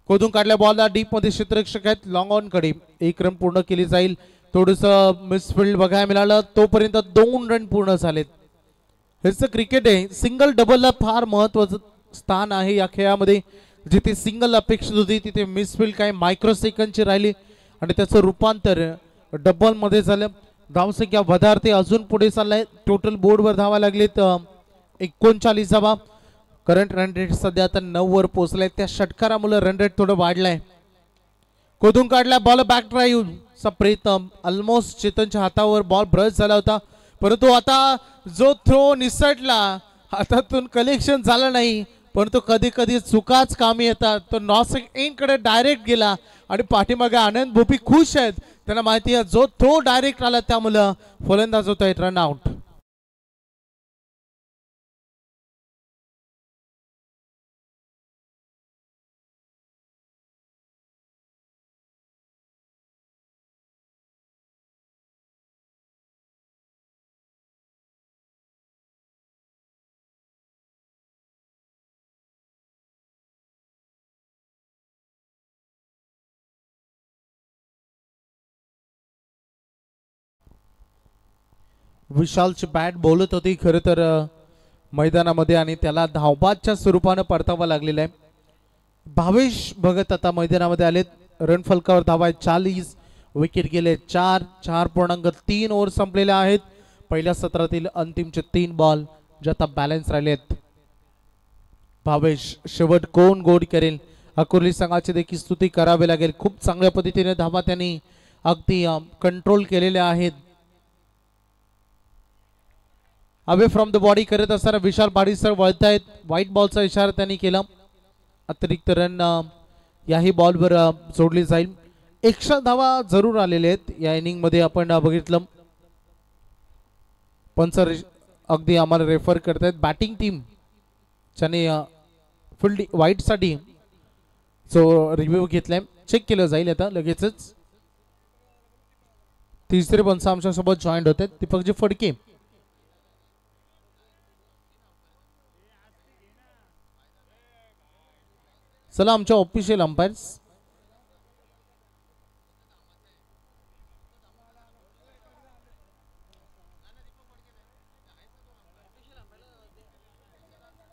खोदून काढल्या बॉलला डीप मध्ये क्षेत्ररक्षक आहेत. लॉंग ऑन कडे 1 रन पूर्ण केली जाईल. थोडस मिसफिल्ड बघायला मिळालं, तोपर्यंत 2 रन पूर्ण झालेत. हेच क्रिकेट आहे. सिंगल डबलला फार महत्वाचं स्थान आहे या खेळामध्ये. जिथे सिंगल अपेक्षित होती तिथे मिसफिल्ड काही मायक्रो सेकंडची राहिली आणि त्याचं रूपांतर डबल मध्ये झालं. धावसंख्या वधारते, अजून पुढे चाललाय. टोटल बोर्डवर धावा लागलेत 39. करंट रन रेट सध्या आता 9 वर पोहोचलाय. त्या षटकारामुळे रन रेट थोडं वाढलाय. खोदून काढलाय बॉल, बॅक ड्राईव्ह चा प्रयत्न. ऑलमोस्ट चेतनच्या हातावर बॉल ब्रश झाला होता, परंतु आता जो थ्रो निसटला, हातातून कलेक्शन झालं नाही, परंतु कधी कधी चुकाच कामी येतात. तो नॉसिक एंड कडे डायरेक्ट गेला आणि पाठीमागे आनंद भोपी खुश आहेत. त्यांना माहिती आहे जो थ्रो डायरेक्ट आला त्यामुळे फलंदाज होत आहेत रन आउट. विशालची बॅट बोलत होती खरं तर मैदानामध्ये आणि त्याला धावबादच्या स्वरूपानं परतावा लागलेला आहे. भावेश भगत आता मैदानामध्ये आलेत. रन फलकावर धावा 40. विकेट गेले 4.3 ओव्हर संपलेल्या आहेत. पहिल्या सत्रातील अंतिमचे 3 बॉल जे आता बॅलन्स राहिले आहेत. भावेश शेवट कोण गोड करेल, अकोली संघाची देखील स्तुती करावी लागेल. खूप चांगल्या पद्धतीने धावा त्यांनी अगदी कंट्रोल केलेल्या आहेत. अवे फ्रॉम द बॉडी करत असताना विशाल पाटील सर वळतायत. व्हाईट बॉलचा इशारा त्यांनी केला. अतिरिक्त रन याही बॉलवर जोडली जाईल. 100 धावा जरूर आलेले आहेत या इनिंग मध्ये. आपण बघितलं पंच अगदी आम्हाला रेफर करतायत. बॅटिंग टीम ज्याने फुल व्हाईट साठी जो रिव्ह्यू घेतलाय चेक केलं जाईल आता लगेचच. तिसरे पंच आमच्या सोबत जॉईंट होते दीपकजी फडके. चला आमच्या official umpires.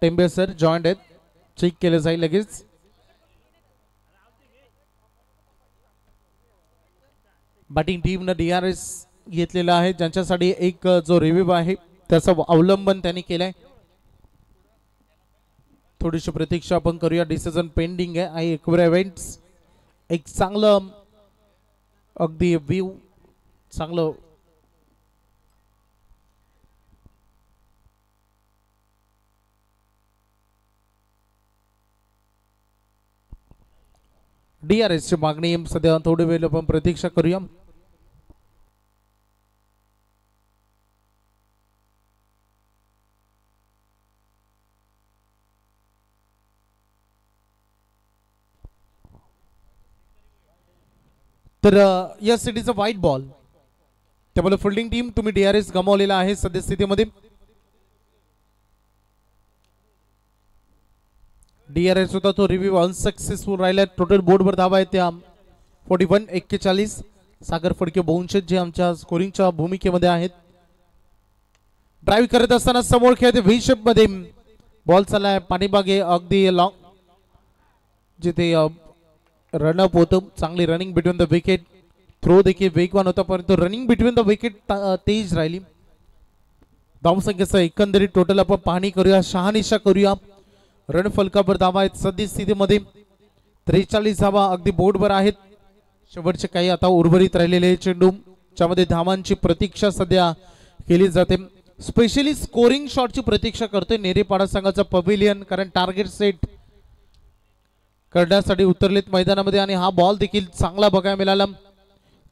Tembe sir joint आहेत, चेक केलं जाईल लगेच. बॅटिंग टीमनं DRS घेतलेला आहे, ज्यांच्यासाठी एक जो रिव्ह्यू आहे त्याचं अवलंबन त्यांनी केलंय. थोडीशी प्रतीक्षा आपण करूया, डिसिजन पेंडिंग आहे. आणि एक्वेरा इव्हेंट्स एक चांगलं अगदी व्ह्यू चांगलं DRS ची मागणी सध्या थोडी वेळ आपण प्रतीक्षा करूया. तर या सिटीचा व्हाईट बॉल, त्यामुळे फिल्डिंग टीम तुम्ही DRS गमावलेला आहे सद्यस्थितीमध्ये. DRS होता तो रिव्ह्यू अनसक्सेसफुल राहिला. टोटल बोर्डवर धावा आहेत त्या 41-41. सागर फडके बहुंशेत जे आमच्या स्कोरिंगच्या भूमिकेमध्ये आहेत. ड्राईव्ह करत असताना समोर खेळते व्ही शेप मध्ये बॉल चाललाय पाठीमागे अगदी लॉंग, जिथे रनअप होतं. चांगली running between the wicket, throw देखील वेगवान होता, परंतु रनिंग बिटवीन द विकेट तेज राहिली. धावसंख्येचं एकंदरीत टोटल आपण पाहणी करूया, शहानिशा करूया. रन फलकावर धावा आहेत सद्यस्थितीमध्ये 43 धावा अगदी बोर्डवर आहेत. शेवटचे काही आता उर्वरित राहिलेले चेंडू ज्यामध्ये धावांची प्रतीक्षा सध्या केली जाते. स्पेशली स्कोरिंग शॉटची प्रतीक्षा करतोय नेरेपाडा संघाचा पवेलियन, कारण टार्गेट सेट करण्यासाठी उतरलेत मैदानामध्ये. आणि हा बॉल देखील चांगला बघायला मिळाला.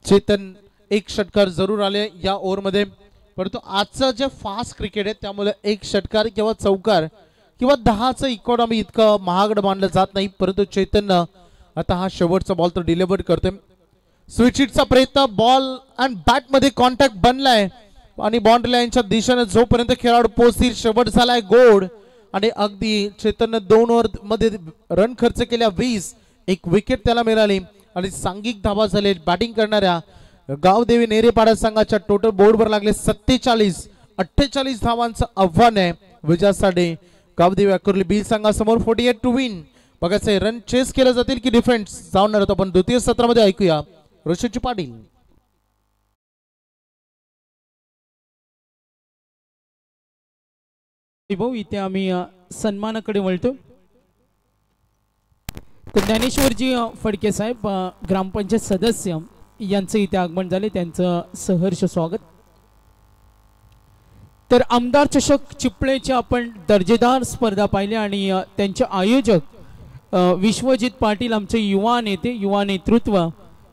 चेतन एक षटकार जरूर आले या ओव्हरमध्ये, परंतु आजचं जे फास्ट क्रिकेट आहे त्यामुळे एक षटकार किंवा चौकार किंवा 10चं इकॉनॉमी इतकं महागडं मानलं जात नाही. परंतु चेतननं आता हा शेवटचा बॉल तर डिलिव्हर करतोय. स्विचिटचा प्रयत्न, बॉल अँड बॅट मध्ये कॉन्टॅक्ट बनलाय आणि बाउंड्री लाईनच्या दिशेने जोपर्यंत खेळाडू पोहोचतील शेवट झालाय गोड. आणि अगदी चेतननं 2 ओव्हर मध्ये रन खर्च केल्या 20, एक विकेट त्याला मिळाली आणि सांघिक धावा झाले. बॅटिंग करणाऱ्या गावदेवी नेरेपाडा संघाच्या टोटल बोर्डवर लागले 47-48 धावांचं आव्हान आहे विजयासाठी. गावदेवी अकोर्ली बी संघासमोर 48 टू विन. बघायचं रन चेस केले जातील की डिफेन्स जाणार होतं. आपण द्वितीय सत्रामध्ये ऐकूया ऋषिची पाटील. इथे आम्ही सन्मानाकडे वळतो. तर ज्ञानेश्वरजी फडके साहेब ग्रामपंचायत सदस्य यांचं इथे आगमन झाले, त्यांचं सहर्ष स्वागत. तर आमदार चषक चिपळेची आपण दर्जेदार स्पर्धा पाहिली आणि त्यांचे आयोजक विश्वजित पाटील आमचे युवा नेते, युवा नेतृत्व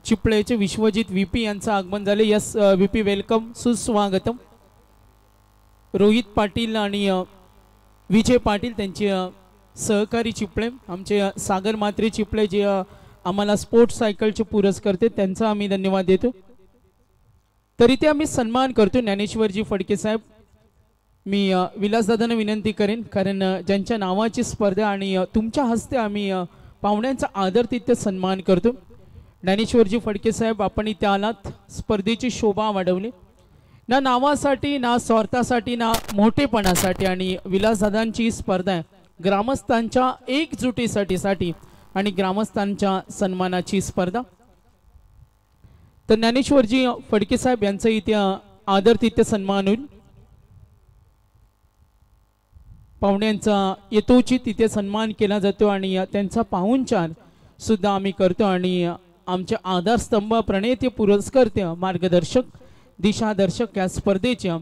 चिपळेचे विश्वजित VP यांचं आगमन झाले. यस VP वेलकम, सुस्वागतम. रोहित पाटील आणि विजय पाटील त्यांचे सहकारी चिपळे, आमचे सागर मात्रे चिपळे जे आम्हाला स्पोर्ट्स सायकलचे पुरस्कर्ते, त्यांचा आम्ही धन्यवाद देतो. तर इथे आम्ही सन्मान करतो ज्ञानेश्वरजी फडके साहेब. मी विलासदादांना विनंती करेन, कारण ज्यांच्या नावाची स्पर्धा आणि तुमच्या हस्ते आम्ही पाहुण्यांचा आदरातिथ्य सन्मान करतो. ज्ञानेश्वरजी फडके साहेब, आपण इथे आलात, स्पर्धेची शोभा वाढवली, ना नावासाठी ना स्वार्थासाठी ना मोठेपणासाठी. आणि विलासदादांची स्पर्धा आहे ग्रामस्थांच्या एकजुटीसाठी आणि ग्रामस्थांच्या सन्मानाची स्पर्धा. तर ज्ञानेश्वरजी फडके साहेब यांचं इथे आदरातिथ्य सन्मान होईल. पाहुण्यांचा यथोचित तिथे सन्मान केला जातो आणि त्यांचा पाहुणचार सुद्धा आम्ही करतो. आणि आमचे आधारस्तंभ, प्रणेते, पुरस्कर्ते, मार्गदर्शक, दिशादर्शक या स्पर्धेच्या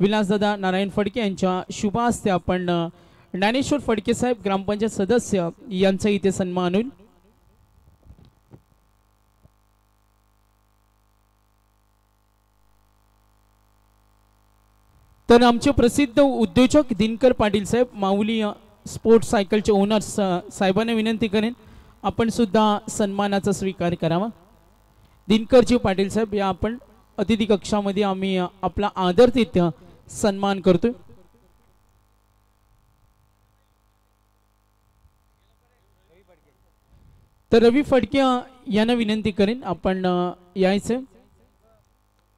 विलासदादा नारायण फडके यांच्या शुभ हस्ते आपण ज्ञानेश्वर फडके साहेब ग्रामपंचायत सदस्य यांचा इथे सन्मान होईल. तर आमचे प्रसिद्ध उद्योजक दिनकर पाटील साहेब, माऊली स्पोर्ट्स सायकलचे ओनर्स साहेबांना विनंती करेन आपण सुद्धा सन्मानाचा स्वीकार करावा. दिनकरजी पाटील साहेब या आपण अतिथी कक्षामध्ये आम्ही आपला आदरातिथ्य सन्मान करतोय. तर रवी फडके यांना विनंती करेन आपण यायचं.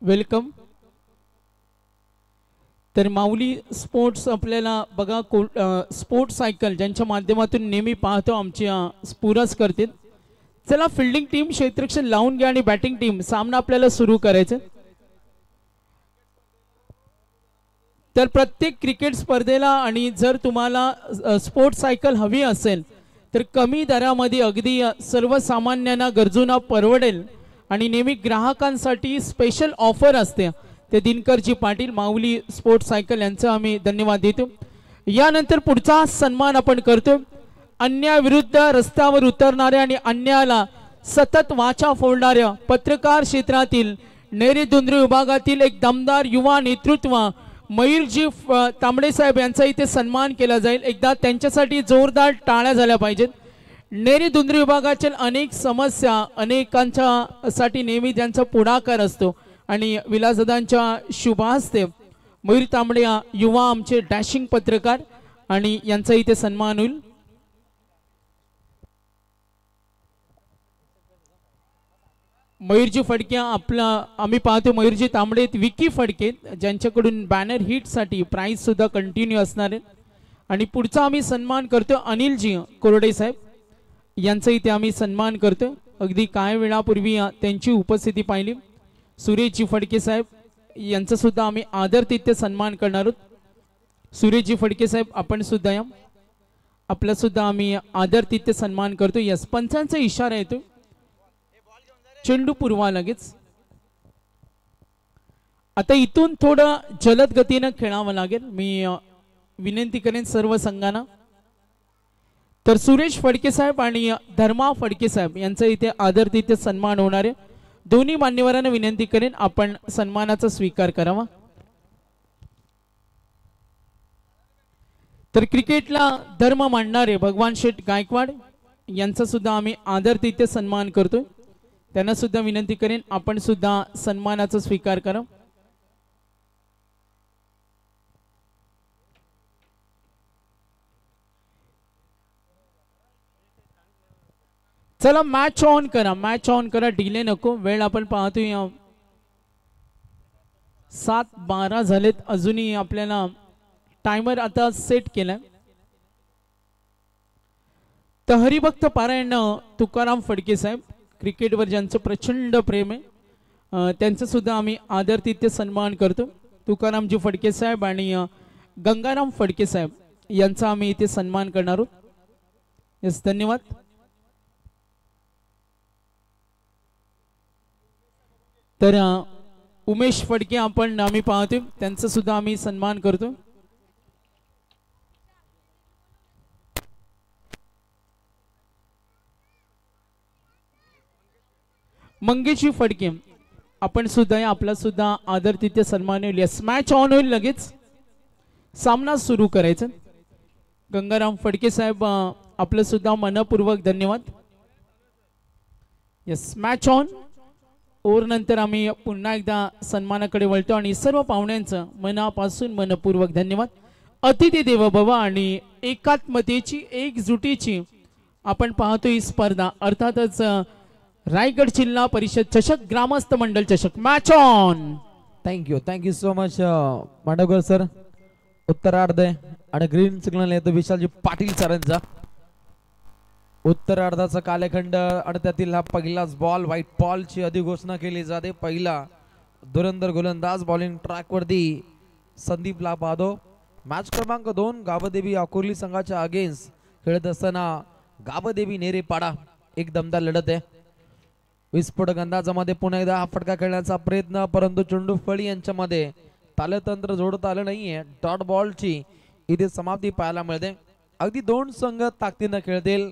वेलकम. तर माऊली स्पोर्ट्स आपल्याला बघा स्पोर्ट्स सायकल ज्यांच्या माध्यमातून नेहमी पाहतो आमच्या पुरस्कर्ते, चला फिल्डिंग टीम क्षेत्ररक्षण लावून घ्या आणि बॅटिंग टीम सामना आपल्याला सुरू करायचं. तर प्रत्येक क्रिकेट स्पर्धेला आणि जर तुम्हाला स्पोर्ट्स सायकल हवी असेल तर कमी दरामध्ये अगदी सर्वसामान्यांना गरजूंना परवडेल आणि नेहमी ग्राहकांसाठी स्पेशल ऑफर असते ते दिनकरजी पाटील माऊली स्पोर्ट्स सायकल यांचा आम्ही धन्यवाद देतो. यानंतर पुढचा सन्मान आपण करतो अन्यायाविरुद्ध रस्त्यावर उतरणाऱ्या आणि अन्यायाला सतत वाचा फोडणाऱ्या पत्रकार क्षेत्रातील नेरेदुंद्री विभागातील एक दमदार युवा नेतृत्व मयूरजी तांबडे साहेब यांचा इथे सन्मान केला जाईल. एकदा त्यांच्यासाठी जोरदार टाळ्या झाल्या पाहिजेत. नेरेदुंद्री विभागातील अनेक समस्या अनेकांच्या साठी नेहमी त्यांचा पुढाकार असतो आणि विलासदादांच्या शुभ हस्ते मयूर तांबडे युवा आमचे डॅशिंग पत्रकार आणि यांचा इथे सन्मान होईल. मयूरजी फडके आपला आम्ही पाहतो मयूरजी तांबडे विकी फडके ज्यांच्याकडून बॅनर हिट साठी प्राइस सुद्धा कंटिन्यू असणार आहे. आणि पुढचा आम्ही सन्मान करतो अनिलजी कोरडे साहेब यांचा इथे आम्ही सन्मान करतो. अगदी काही वेळापूर्वी त्यांची उपस्थिती पाहिली. सुरेशजी फडके साहेब यांचा सुद्धा आम्ही आदरतिथ्य सन्मान करणार आहोत. सुरेशजी फडके साहेब आपण सुद्धा या आपला सुद्धा आम्ही आदरतिथ्य सन्मान करतो. यस पंचांचा इशारा येतो चेंडू पुरवा लगेच. आता इथून थोडं जलद गतीनं खेळावं लागेल. मी विनंती करेन सर्व संघांना. तर सुरेश फडके साहेब आणि धर्मा फडके साहेब यांचा इथे आदरतिथ्य सन्मान होणार आहे. दोन्ही मान्यवरांना विनंती करेन आपण सन्मानाचा स्वीकार करावा. तर क्रिकेटला धर्म मांडणारे भगवान शेठ गायकवाड यांचा सुद्धा आम्ही आदरतिथ्य सन्मान करतोय. त्यांना सुद्धा विनंती करेन आपण सुद्धा सन्मानाचा स्वीकार करा. चला मॅच ऑन करा, मॅच ऑन करा, डिले नको. वेळ आपण पाहतोय 7:12 झालेत. अजूनही आपल्याला टायमर आता सेट केलाय. तर हरिभक्त पारायण तुकाराम फडके साहेब क्रिकेटवर ज्यांचं प्रचंड प्रेम आहे त्यांचं सुद्धा आम्ही आदरतिथ्य सन्मान करतो. तुकारामजी फडके साहेब आणि गंगाराम फडके साहेब यांचा आम्ही इथे सन्मान करणार आहोत. यस धन्यवाद. तर उमेश फडके आपण आम्ही पाहतो त्यांचं सुद्धा आम्ही सन्मान करतो. मंगेशजी फडके आपण सुद्धा आपला सुद्धा आदरतिथ्य सन्मान होईल. यस मॅच ऑन होईल लगेच सामना सुरू करायचा. गंगाराम फडके साहेब आपलं सुद्धा मनपूर्वक धन्यवाद. Yes match on. ओव्हर नंतर आम्ही पुन्हा एकदा सन्मानाकडे वळतो आणि सर्व पाहुण्यांचं मनापासून मनपूर्वक धन्यवाद. अतिथी देव भव आणि एकात्मतेची एकजुटीची आपण पाहतो ही स्पर्धा अर्थातच रायगड जिल्हा परिषद चषक ग्रामस्थ मंडल चषक. Match on. Thank you so much Mandavkar sir. उत्तरार्ध आणि ग्रीन सिग्नल येतो विशालजी पाटील सरांचा. उत्तरार्धाचा कालखंड आणि त्यातील हा पहिलाच बॉल व्हाईट बॉलची अधिघोषणा केली जाते. पहिला धुरंधर गोलंदाज बॉलिंग ट्रॅक वरती संदीप पाहतो. मॅच क्रमांक 2 गावदेवी अकोर्ली संघाच्या अगेन्स्ट खेळत असताना गावदेवी नेरेपाडा एक दमदार लढत आहे. विस्फोटक अंदाजामध्ये पुन्हा एकदा हा फटका खेळण्याचा प्रयत्न परंतु चेंडू फळी यांच्यामध्ये तालतंत्र जोडता आलं नाहीये. डॉट बॉलची इथे समाप्ती पाहायला मिळते. अगदी 2 संघ ताकदीनं खेळतील.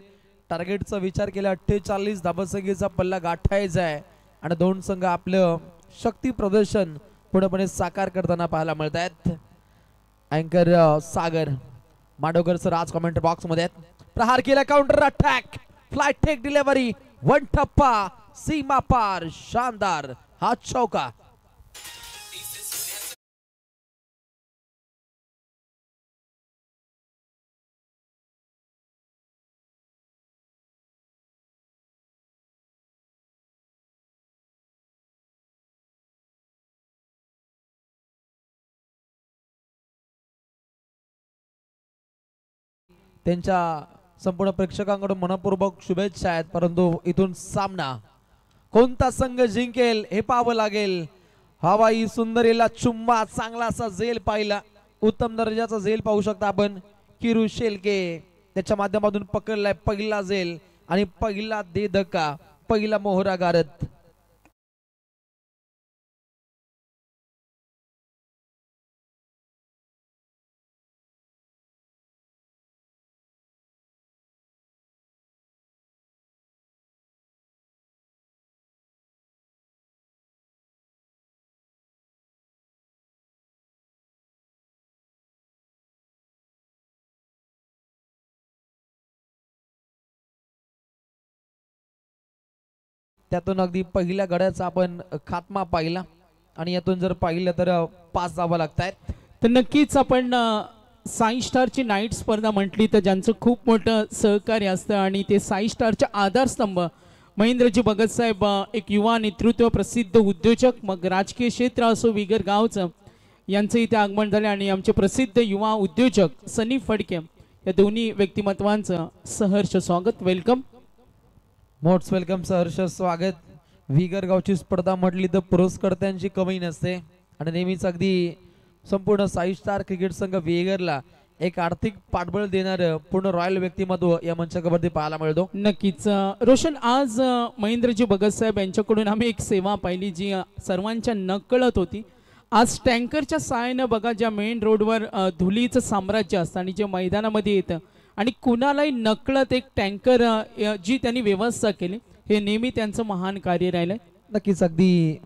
टार्गेटचा विचार केला 48 धाबसंख्येचा पल्ला गाठायचा आहे आणि 2 संघ आपलं शक्ती प्रदर्शन पूर्णपणे साकार करताना पाहायला मिळत आहेत. अँकर सागर मांडवकर सर आज कमेंट बॉक्स मध्ये आहेत. प्रहार केला counter attack flight take delivery one टप्पा सीमा पार शानदार हा चौका. त्यांच्या संपूर्ण प्रेक्षकांकडून मनपूर्वक शुभेच्छा आहेत, परंतु इथून सामना कोणता संघ जिंकेल हे पाहावं लागेल. हवाई सुंदरीला चुम्मा, चांगला असा झेल पाहिला, उत्तम दर्जाचा झेल पाहू शकता आपण. किरू शेलके त्याच्या माध्यमातून पकडलाय पहिला झेल आणि पहिला दे धक्का, पहिला मोहरा गारत. त्यातून अगदी पहिल्या गड्याचा आपण खात्मा पाहिला आणि यातून जर पाहिलं तर 5 जावं लागतायत. तर नक्कीच आपण साई स्टारची नाईट स्पर्धा म्हटली तर ज्यांचं खूप मोठं सहकार्य असतं आणि ते साई स्टारचे आधारस्तंभ महेंद्रजी भगतसाहेब, एक युवा नेतृत्व, प्रसिद्ध उद्योजक, मग राजकीय क्षेत्र असो विगर गावचं, यांचं इथे आगमन झाले आणि आमचे प्रसिद्ध युवा उद्योजक सनी फडके या दोन्ही व्यक्तिमत्वांचं सहर्ष स्वागत. वेलकम, मोस्ट वेलकम, सहर्ष स्वागत. विगर गावची स्पर्धा म्हटली तर पुरस्कर्त्यांची कमी नसते आणि नेहमीच अगदी संपूर्ण साई स्टार क्रिकेट संघ विगरला एक आर्थिक पाठबळ देणार पूर्ण रॉयल व्यक्तिमत्व या मंचावरती पाहायला मिळतो. नक्कीच रोशन, आज महेंद्रजी भगतसाहेब यांच्याकडून आम्ही एक सेवा पाहिली जी सर्वांच्या नकळत होती. आज टँकरच्या सहाय्यानं बघा, ज्या मेन रोडवर धुलीचं साम्राज्य असतं आणि जे मैदानामध्ये येतं आणि कुणालाही नकळत एक टँकर जी त्यांनी व्यवस्था केली, हे नेहमी त्यांचं महान कार्य राहिलंय. नक्कीच अगदी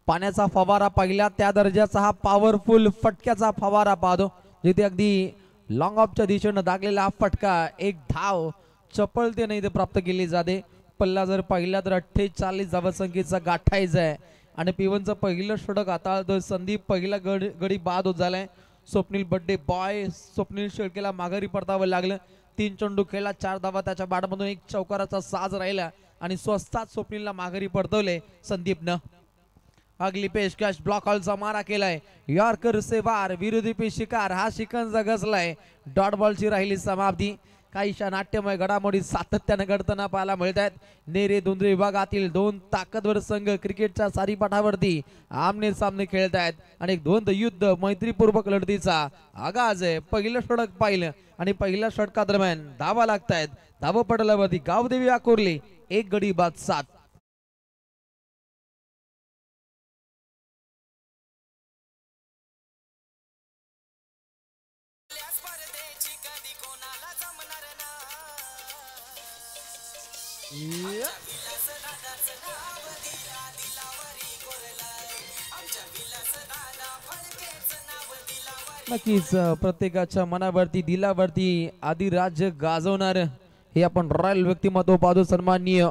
पाण्याचा फवारा पाहिला त्या दर्जाचा हा पॉवरफुल फटक्याचा फवारा पाहतो, जिथे अगदी लॉंग ऑफच्या दिशेनं दागलेला हा फटका एक धाव चपळतेने इथे प्राप्त केली जाते. पल्ला जर पाहिला तर 48 धावसंख्येचा गाठायचा आहे आणि पिवनचं पहिलं षटक हाताळतोय संदीप. पहिला गडी बाद होत झालाय. स्वप्नील बड्डे बॉय, स्वप्नील शेळकेला माघारी परतावं लागलं. 3 चेंडू खेळला, 4 धावा त्याच्या बॅटमधून, एक चौकाराचा साज राहिला आणि स्वस्तात स्वप्नीलला माघारी परतवले संदीपनं. अगली पेशकश ब्लॉक हॉलचा मारा केलाय, यॉर्कर से वार, विरोधी पे शिकार, हा शिकंजा गजलाय. डॉट बॉलची राहिली समाप्ती. काहीशा नाट्यमय घडामोडी सातत्याने घडताना पाहायला मिळत आहेत. नेरे धुंद्रे विभागातील 2 ताकदवर संघ क्रिकेटच्या सारीपाठावरती आमने सामने खेळत आहेत आणि एक द्वंद्व युद्ध मैत्रीपूर्वक लढतीचा आगाज आहे. पहिलं षटक पाहिलं आणि पहिल्या षटकादरम्यान धावा लागतायत. धावपटलावरती गावदेवी आकुर्ली 1 गडी बाद 7. नक्कीच प्रत्येकाच्या मनावरती दिलावरती आधी राज्य गाजवणार हे आपण रॉयल व्यक्तिमत्व पाहतो. सन्माननीय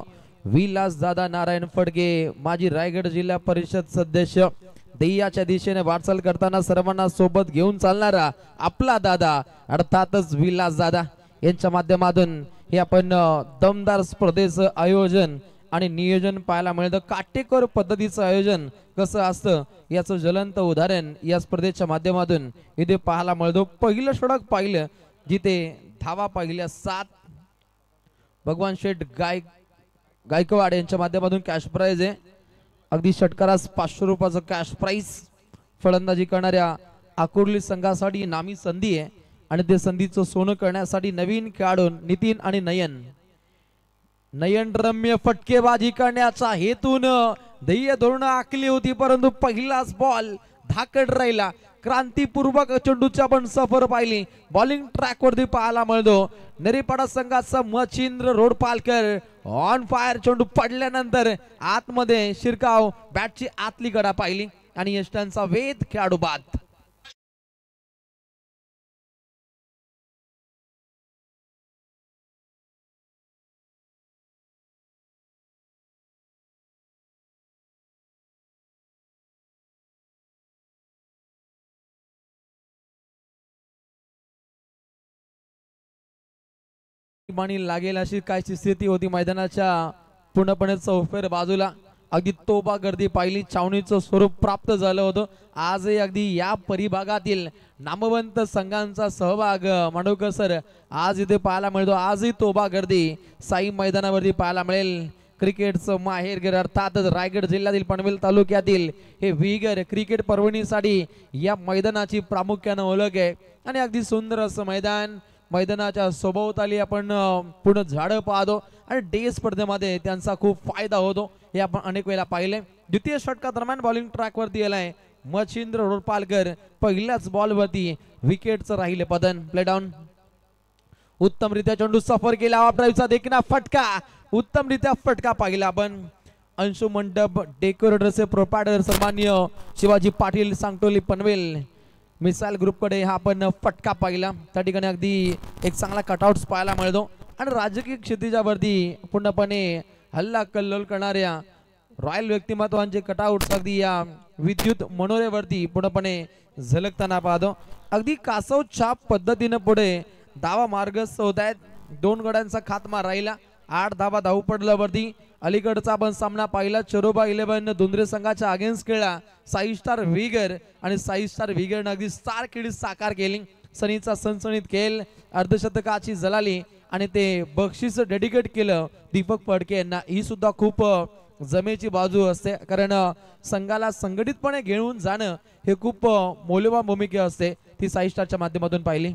विलास दादा नारायण फडके, माजी रायगड जिल्हा परिषद सदस्य, ध्येयाच्या दिशेने वाटचाल करताना सर्वांना सोबत घेऊन चालणारा आपला दादा अर्थातच विलास दादा यांच्या माध्यमातून हे आपण दमदार स्पर्धेचं आयोजन आणि नियोजन पाहायला मिळतं. काटेकोर पद्धतीचं आयोजन कसं असतं याचं ज्वलंत उदाहरण या स्पर्धेच्या माध्यमातून इथे पाहायला मिळतो. पहिलं षटक पाहिलं जिथे धावा पाहिल्या 7. भगवान शेठ गायकवाड यांच्या माध्यमातून कॅश प्राइज आहे. अगदी षटकारास 500 रुपयाचं कॅश प्राइज. फलंदाजी करणाऱ्या आकुर्ली संघासाठी नामी संधी आहे आणि ते संधीचं सोनं करण्यासाठी नवीन खेळाडू नितीन आणि नयन रम्य फटकेबाजी करण्याचा हेतून ध्येय धोरण आखली होती, परंतु पहिलाच बॉल धाकड राहिला. क्रांतीपूर्वक चेंडूची आपण सफर पाहिली. बॉलिंग ट्रॅक वरती पाहायला मिळतो नेरेपाडा संघाचा मच्छिंद्र रोडपालकर ऑन फायर. चेंडू पडल्यानंतर आतमध्ये शिरकाव, बॅटची आतली गडा पाहिली आणि यष्टांचा वेध, खेळाडू बाद. पाणी लागेल अशी कायची स्थिती होती मैदानाच्या पूर्णपणे चौफेर बाजूला. अगदी तोबा गर्दी पाहिली, छावणीचं स्वरूप प्राप्त झालं होतं. आजही अगदी या परिभागातील नामवंत संघांचा सहभाग मांडवकर सर आज इथे पाहायला मिळतो. आजही तोबा गर्दी साई मैदानावरती पाहायला मिळेल. क्रिकेटचं माहेरघर अर्थातच रायगड जिल्ह्यातील पनवेल तालुक्यातील हे विगर क्रिकेट पर्वणीसाठी या मैदानाची प्रामुख्याने ओळख आहे. आणि अगदी सुंदर असं मैदान, मैदानाच्या सभोवताली आपण पूर्ण झाडं पाहतो आणि डे स्पर्धेमध्ये त्यांचा खूप फायदा होतो हे आपण अनेक वेळा पाहिले. द्वितीय षटका दरम्यान बॉलिंग ट्रॅकवरती आलाय मच्छिंद्र रोडपालकर. पहिल्याच बॉलवरती विकेटचं राहिले पतन. Play down. उत्तमरित्या चेंडू सफर केला. ऑफड्राईव्हचा देखील फटका, उत्तमरित्या फटका पाहिला आपण. अंशु मंडप डेकोरेटरचे प्रोपायटर सन्माननीय शिवाजी पाटील सांगटोली पनवेल मिसाईल ग्रुपकडे हा आपण फटका पाहिला. त्या ठिकाणी अगदी एक चांगला कटआउट्स पाहायला मिळतो आणि राजकीय क्षितिजावरती पूर्णपणे हल्ला कल्लोल करणाऱ्या रॉयल व्यक्तिमत्वांचे कटआउट्स अगदी या विद्युत मनोऱ्यावरती पूर्णपणे झलकताना पाहतो. अगदी कासव छाप पद्धतीने पुढे धावा मार्गस्थ होत आहेत. 2 गड्यांचा खात्मा राहिला. 8 धावा धावपडल्यावरती अलीकडचा आपण सामना पाहिला. चरोबा 11 दुंद्रे संघाच्या अगेन्स्ट खेळला. साई स्टार विगर आणि साई स्टार विगरने अगदी स्टार खेळी साकार केली. सनीचा सनसनीत खेळ, अर्धशतकाची जलाली आणि ते बक्षीस डेडिकेट केलं दीपक फडके यांना. ही सुद्धा खूप जमेची बाजू असते, कारण संघाला संघटितपणे घेऊन जाणं हे खूप मौल्यवान भूमिका असते. ती साई स्टारच्या माध्यमातून पाहिली.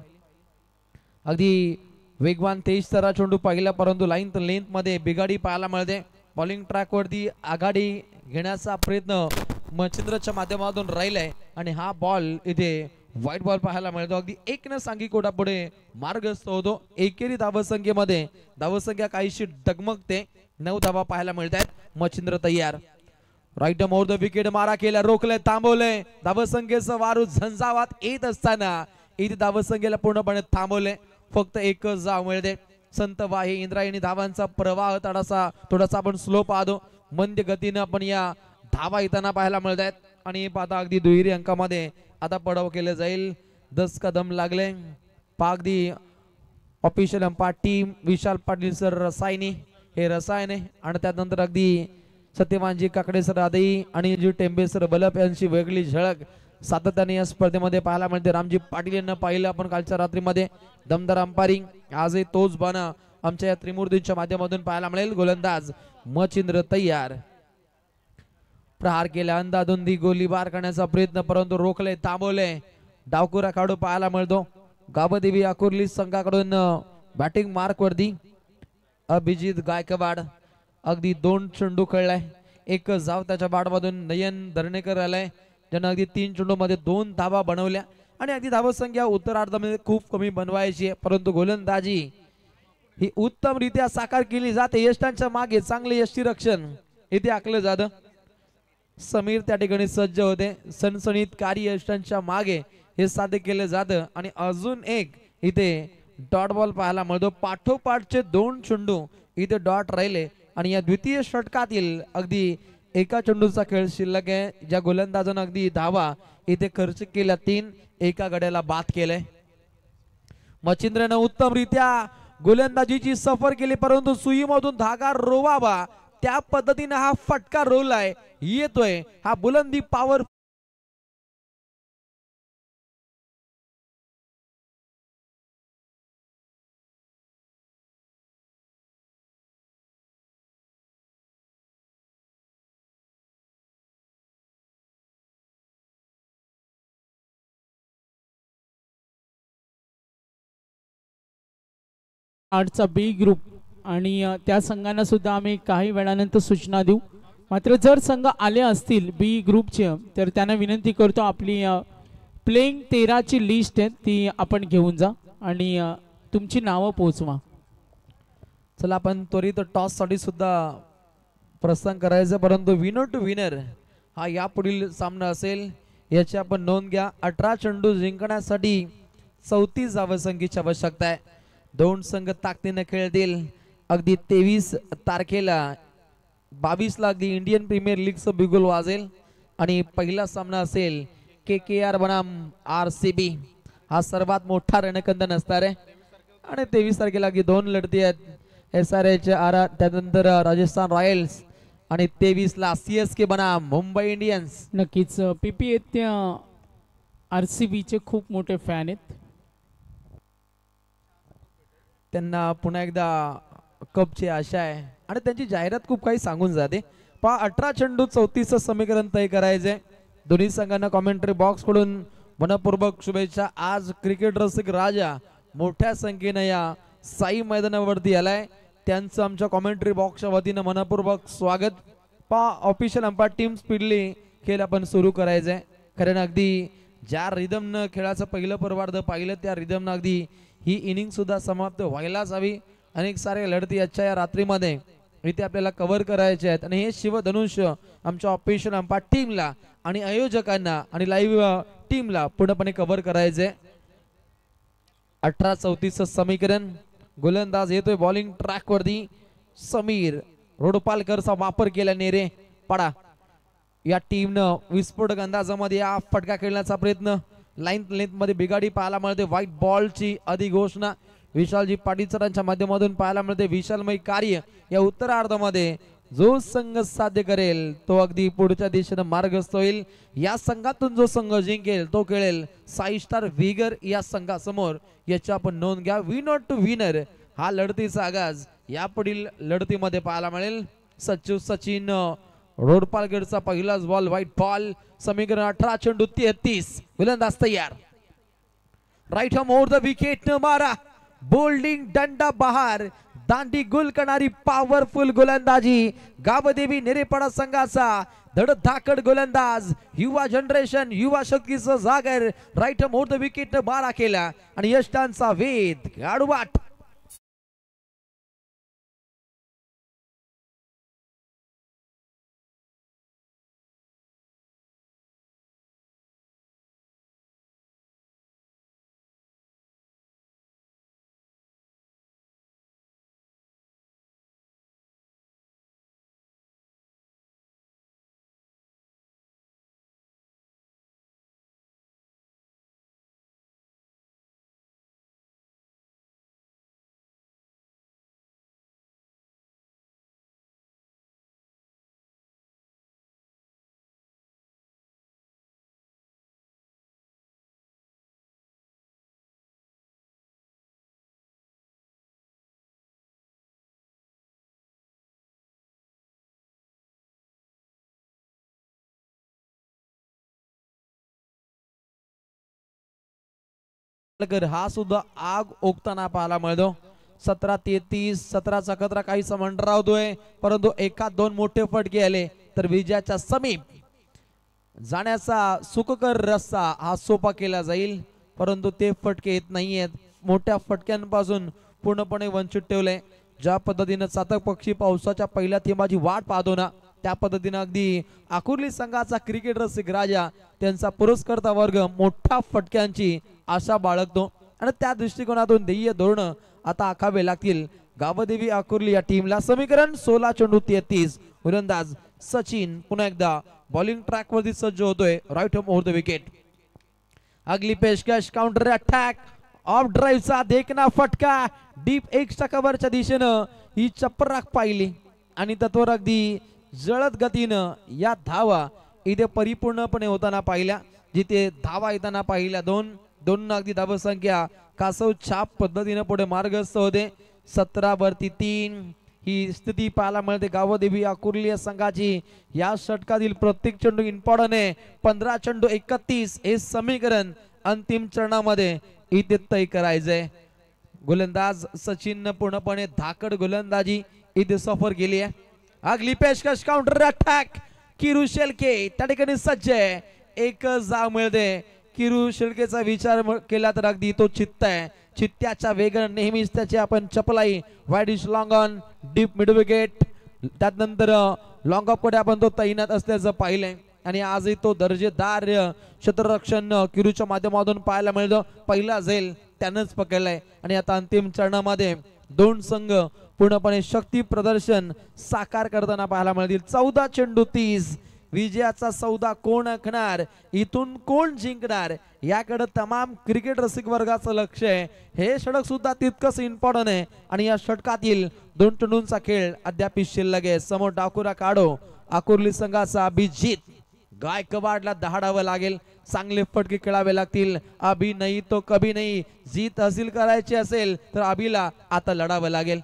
अगदी वेगवान तेज तरा चेंडू पाहिला, परंतु लाईन लेंथ मध्ये बिघाडी पाहायला मिळते. बॉलिंग ट्रॅक वरती आघाडी घेण्याचा प्रयत्न मच्छिंद्रच्या माध्यमातून राहिलाय आणि हा बॉल इथे व्हाईट बॉल पाहायला मिळतो. अगदी 1 सांघिक कोटा पुढे मार्गस्थ होतो. एकेरी धावसंख्येमध्ये धावसंख्या काहीशी डगमगते. 9 धावा पाहायला मिळत आहेत. मच्छिंद्र तयार. राईट मोर द विकेट मारा केला, रोखले, थांबवले. धावसंख्येचं वारू झंझावात येत असताना इथे धावसंख्येला पूर्णपणे थांबवले. फक्त 1च धाव मिळते. संत वाहे इंद्रायणी धावांचा प्रवाह थोडासा आपण स्लो पाहतो. मंद गतीने आपण या धावा येताना पाहायला मिळत आहेत. आणि पाहता अगदी दुहेरी अंकामध्ये आता पडाव केले जाईल. 10 कदम लागले. पागदी official umpire team Vishal Patil sir Rasayani हे रसायने आणि त्यानंतर अगदी सत्यवानजी काकडे सर आदई आणि जी टेंबे सर बलप यांची वेगळी झळक सातत्याने या स्पर्धेमध्ये पाहायला मिळते. रामजी पाटील यांना पाहिलं आपण कालच्या रात्रीमध्ये. दमदार अंपायरिंग आजही तोच बाणा आमच्या या त्रिमूर्तींच्या माध्यमातून पाहायला मिळेल. गोलंदाज मच्छिंद्र तयार. प्रहार केला, अंदाधुंदी गोलीबार करण्याचा प्रयत्न, परंतु रोखले, थांबवले. डावकुरा काढू पाहायला मिळतो. गावदेवी आकुर्ली संघाकडून बॅटिंग मार्क वरती अभिजित गायकवाड. अगदी 2 चेंडू खेळलाय. 1 धाव त्याच्या बॅटमधून नयन धरणेकर आलाय, ज्यानं अगदी 3 चेंडूमध्ये 2 धावा बनवल्या. आणि अगदी धावसंख्या उत्तरार्धामध्ये खूप कमी बनवायची आहे, परंतु गोलंदाजी ही उत्तमरित्या साकार केली जाते. यष्टांच्या मागे चांगले यष्टीरक्षण इथे आखलं जातं. समीर त्या ठिकाणी सज्ज होते. सनसनीतकारी यष्टांच्या मागे हे साध्य केले जातं. आणि अजून एक इथे डॉट बॉल पाहायला मिळतो. पाठोपाठचे 2 चेंडू इथे डॉट राहिले. आणि या द्वितीय षटकातील अगदी 1 चेंडूचा खेळ शिल्लक आहे. ज्या गोलंदाजानं अगदी धावा इथे खर्च केल्या 3, 1 गड्याला बाद केलंय. मच्छिंद्रनं उत्तमरित्या गोलंदाजीची सफर केली, परंतु सुईमधून धागा रोवावा त्या पद्धतीने हा फटका रोवलाय. येतोय हा बुलंदी पॉवर. आठचा बी ग्रुप आणि त्या संघांना सुद्धा आम्ही काही वेळानंतर सूचना देऊ. मात्र जर संघ आले असतील बी ग्रुपचे तर त्यांना विनंती करतो आपली प्लेइंग 13ची लिस्ट आहे ती आपण घेऊन जा आणि तुमची नावं पोहोचवा. चला आपण त्वरित टॉस साठी सुद्धा प्रस्थान करायचं, परंतु विनर टू विनर हा यापुढील सामना असेल याची आपण नोंद घ्या. 18 चेंडू जिंकण्यासाठी 34 धावसंख्येची आवश्यकता आहे. 2 संघ ताकदीने खेळतील. अगदी 23 तारखेला 22 ला अगदी इंडियन प्रीमियर लीगचं बिगुल वाजेल आणि पहिला सामना असेल KKR बनाम RCB. हा सर्वात मोठा रणकंदन असणार आहे. आणि 23 तारखेला अगदी 2 लढती आहेत. SRH त्यानंतर राजस्थान रॉयल्स आणि 23 ला CSK बनाम मुंबई इंडियन्स. नक्कीच PPA त्या RCB चे खूप मोठे फॅन आहेत. त्यांना पुन्हा एकदा कपची आशा आहे आणि त्यांची जाहिरात खूप काही सांगून जाते. 18 चेंडू 34 समीकरण तय करायचे. दोन्ही संघांना कॉमेंट्री बॉक्स कडून मनपूर्वक शुभेच्छा. आज क्रिकेट रसिक राजा मोठ्या संख्येने या साई मैदानावरती आलाय. त्यांचं आमच्या कॉमेंट्री बॉक्सच्या वतीनं मनपूर्वक स्वागत. ऑफिशियल अंपायर टीम स्पीडली खेळ आपण सुरू करायचंय. कारण अगदी ज्या रिदमनं खेळाचं पहिलं पर्वार्ध पाहिलं त्या रिदमनं अगदी ही इनिंग सुद्धा समाप्त व्हायलाच हवी. अनेक सारे लढती आजच्या या रात्रीमध्ये इथे आपल्याला कव्हर करायचे आहेत आणि हे शिवधनुष्य आमच्या ऑफिशियल अंपायर टीमला आणि आयोजकांना आणि लाईव्ह टीमला पूर्णपणे कव्हर करायचे. 18-34 समीकरण. गोलंदाज येतोय बॉलिंग ट्रॅक वरती. समीर रोडपालकरचा वापर केल्याने रे पडा या टीमनं विस्फोटक अंदाजामध्ये हा फटका खेळण्याचा प्रयत्न. लाईन लेंथ मध्ये बिगाडी पाहायला मिळते. व्हाईट बॉलची अधिघोषणा विशालजी पाटील सरांच्या माध्यमातून पाहायला मिळते. विशालमय कार्य या उत्तरार्धामध्ये जो संघ साध्य करेल तो अगदी पुढच्या दिशेने मार्गस्थ होईल. या संघातून जो संघ जिंकेल तो खेळेल साई स्टार विगर या संघासमोर. याची आपण नोंद घ्या. विनर टू विनर हा लढतीचा आगाज यापुढील लढतीमध्ये पाहायला मिळेल. सचिन रोडपालगडचा पहिलाच बॉल व्हाईट बॉल. समीकरण 18 चेंडू 33. गोलंदाज तयार. Right arm over the wicket न मारा. बोल्डिंग डंडा बहार. दांडी गुल करणारी पॉवरफुल गोलंदाजी गावदेवी नेरेपाडा संघाचा धडधाकड गोलंदाज. युवा जनरेशन युवा शक्तीचा जागर. Right arm over the wicket न मारा केला आणि यष्टांचा वेध गाडवाट. हा सुद्धा आग ओकताना पाहायला मिळतो. 17-33 17चा खतरा काहीसा मंडरावतोय परंतु एका दोन मोठे फटके आले तर विजयाच्या समीप जाण्याचा सुखकर रस्ता हा सोपा केला जाईल. परंतु ते फटके येत नाहीयेत. मोठ्या फटक्यांपासून पूर्णपणे वंचित ठेवले. ज्या पद्धतीनं चातक पक्षी पावसाच्या पहिल्या थेंबाची वाट पाहतो ना त्या पद्धतीनं अगदी आकुर्ली संघाचा क्रिकेट रसिक राजा त्यांचा पुरस्कर्ता वर्ग मोठ्या फटक्यांची आशा बाळगतो आणि त्या दृष्टिकोनातून ध्येय धोरण आता आखावे लागतील गावदेवी आकुर्ली या टीमला. समीकरण 16 चेंडू 33. गोलंदाज सचिन पुन्हा एकदा बॉलिंग ट्रॅक वरती सज्ज होतोय. Right arm over the wicket. अगली पेशकश काउंटर अटॅक. ऑफ ड्राईव्हचा देखना फटका डीप एक्स्ट्रा कव्हरच्या दिशेनं ही चपराक पाहिली आणि तत्वर अगदी जलद गतीनं या धावा इथे परिपूर्णपणे होताना पाहिल्या. जिथे धावा येताना पाहिल्या दोन अगदी धावा संख्या कासव छाप पद्धतीने पुढे मार्गस्थ होते. 17 वरती 3 ही स्थिती पाहायला मिळते गावदेवी आकुर्ली संघाची. या षटकातील प्रत्येक चेंडू इम्पॉर्टंट आहे. 15 चेंडू 31 हे समीकरण अंतिम चरणामध्ये इथे तय करायचंय. गोलंदाज सचिन पूर्णपणे धाकड गोलंदाजी इथे सफर केली आहे. अगली पेशकश काउंटर अटॅक. किरू शेळके त्या ठिकाणी सज्ज आहे. एक जाग मिळते. किरू शेळकेचा विचार केला तर अगदी तो चित्त आहे. चित्त्याच्या वेगाने नेहमीच त्याची आपण चपलाई wide is long on deep mid wicket त्यानंतर लॉंग ऑफ कडे आपण तो तैनात असल्याचं पाहिलंय आणि आजही तो दर्जेदार क्षेत्ररक्षण किरूच्या माध्यमातून पाहायला मिळतो. पहिला झेल त्यानंच पकडलाय आणि आता अंतिम चरणामध्ये दोन संघ पूर्णपणे शक्ती प्रदर्शन साकार करताना पाहायला मिळतील. 14 चेंडू 30 विजयाचा सौदा कोण आखणार, इथून कोण जिंकणार, याकडे तमाम क्रिकेट रसिक वर्गाचं लक्ष आहे. हे षटक सुद्धा तितकंच इम्पॉर्टंट आहे आणि या षटकातील 2 चेंडूंचा खेळ अद्याप शिल्लक आहे. समोर डाकुरा काढो आकुर्ली संघाचा अभिजित गायकवाडला दहाडावं लागेल. चांगले फटके खेळावे लागतील. अभि नाही तो कभी नाही. जीत हासिल करायची असेल तर अभिला आता लढावं लागेल.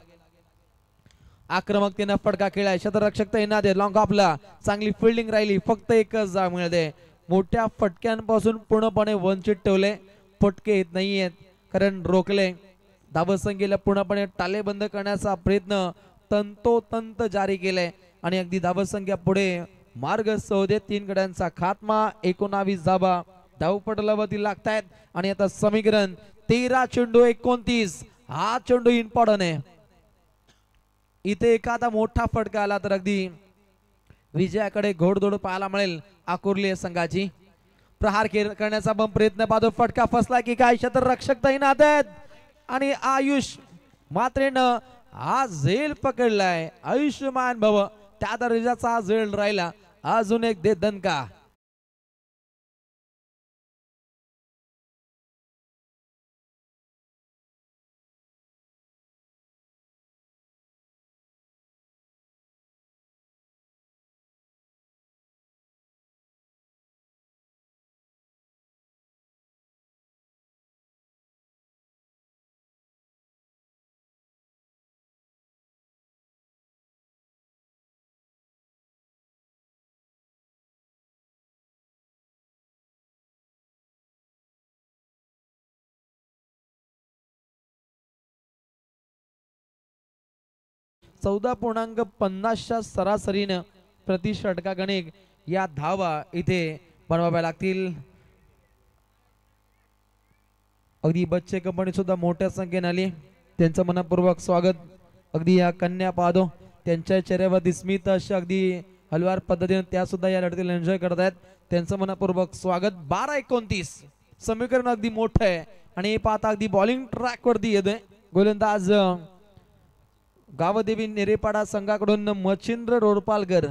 आक्रमकतेनं फटका खेळाय क्षेत्ररक्षक तैनात आहे. लॉंग ऑफला चांगली फिल्डिंग राहिली. फक्त एकच जाग मिळते. मोठ्या फटक्यांपासून पूर्णपणे वंचित ठेवले. फटके येत नाहीयेत कारण रोखले. धावसंख्येला पूर्णपणे तालेबंद करण्याचा प्रयत्न तंतोतंत जारी केलाय आणि अगदी धावसंख्या पुढे मार्ग सौदे 3 गड्यांचा खात्मा. 19 धावा धावपटलावरती लागतायत आणि आता समीकरण 13 चेंडू 29. हा चेंडू इम्पॉर्टंट आहे. इथे एखादा मोठा फटका आला तर अगदी विजयाकडे घोडदौड पाहायला मिळेल. आकुर्ली संघाची प्रहार करण्याचा पण प्रयत्न पाहतो. फटका फसला की काय क्षेत्ररक्षक तैनात आहेत आणि आयुष मात्रेनं हा झेल पकडलाय. आयुष्यमान भव त्या दर्जाचा हा झेल राहिला. अजून एक दे दणका. .50 सरासरीनं प्रति षटकागणिक या धावा इथे बनवाव्या लागतील. अगदी बच्चे कंपनी सुद्धा मोठ्या संख्येने आली. त्यांचं मनपूर्वक स्वागत. अगदी या कन्या पाहतो त्यांच्या चेहऱ्यावरती स्मित अशी अगदी हलवार पद्धतीने त्या सुद्धा या लढतीला एन्जॉय करत आहेत. त्यांचं मनपूर्वक स्वागत. 12-29 समीकरण अगदी मोठं आहे आणि पाहता अगदी बॉलिंग ट्रॅक वरती येतोय. गोलंदाज गावदेवी नेरेपाडा संघाकडून मच्छिंद्र रोडपालकर.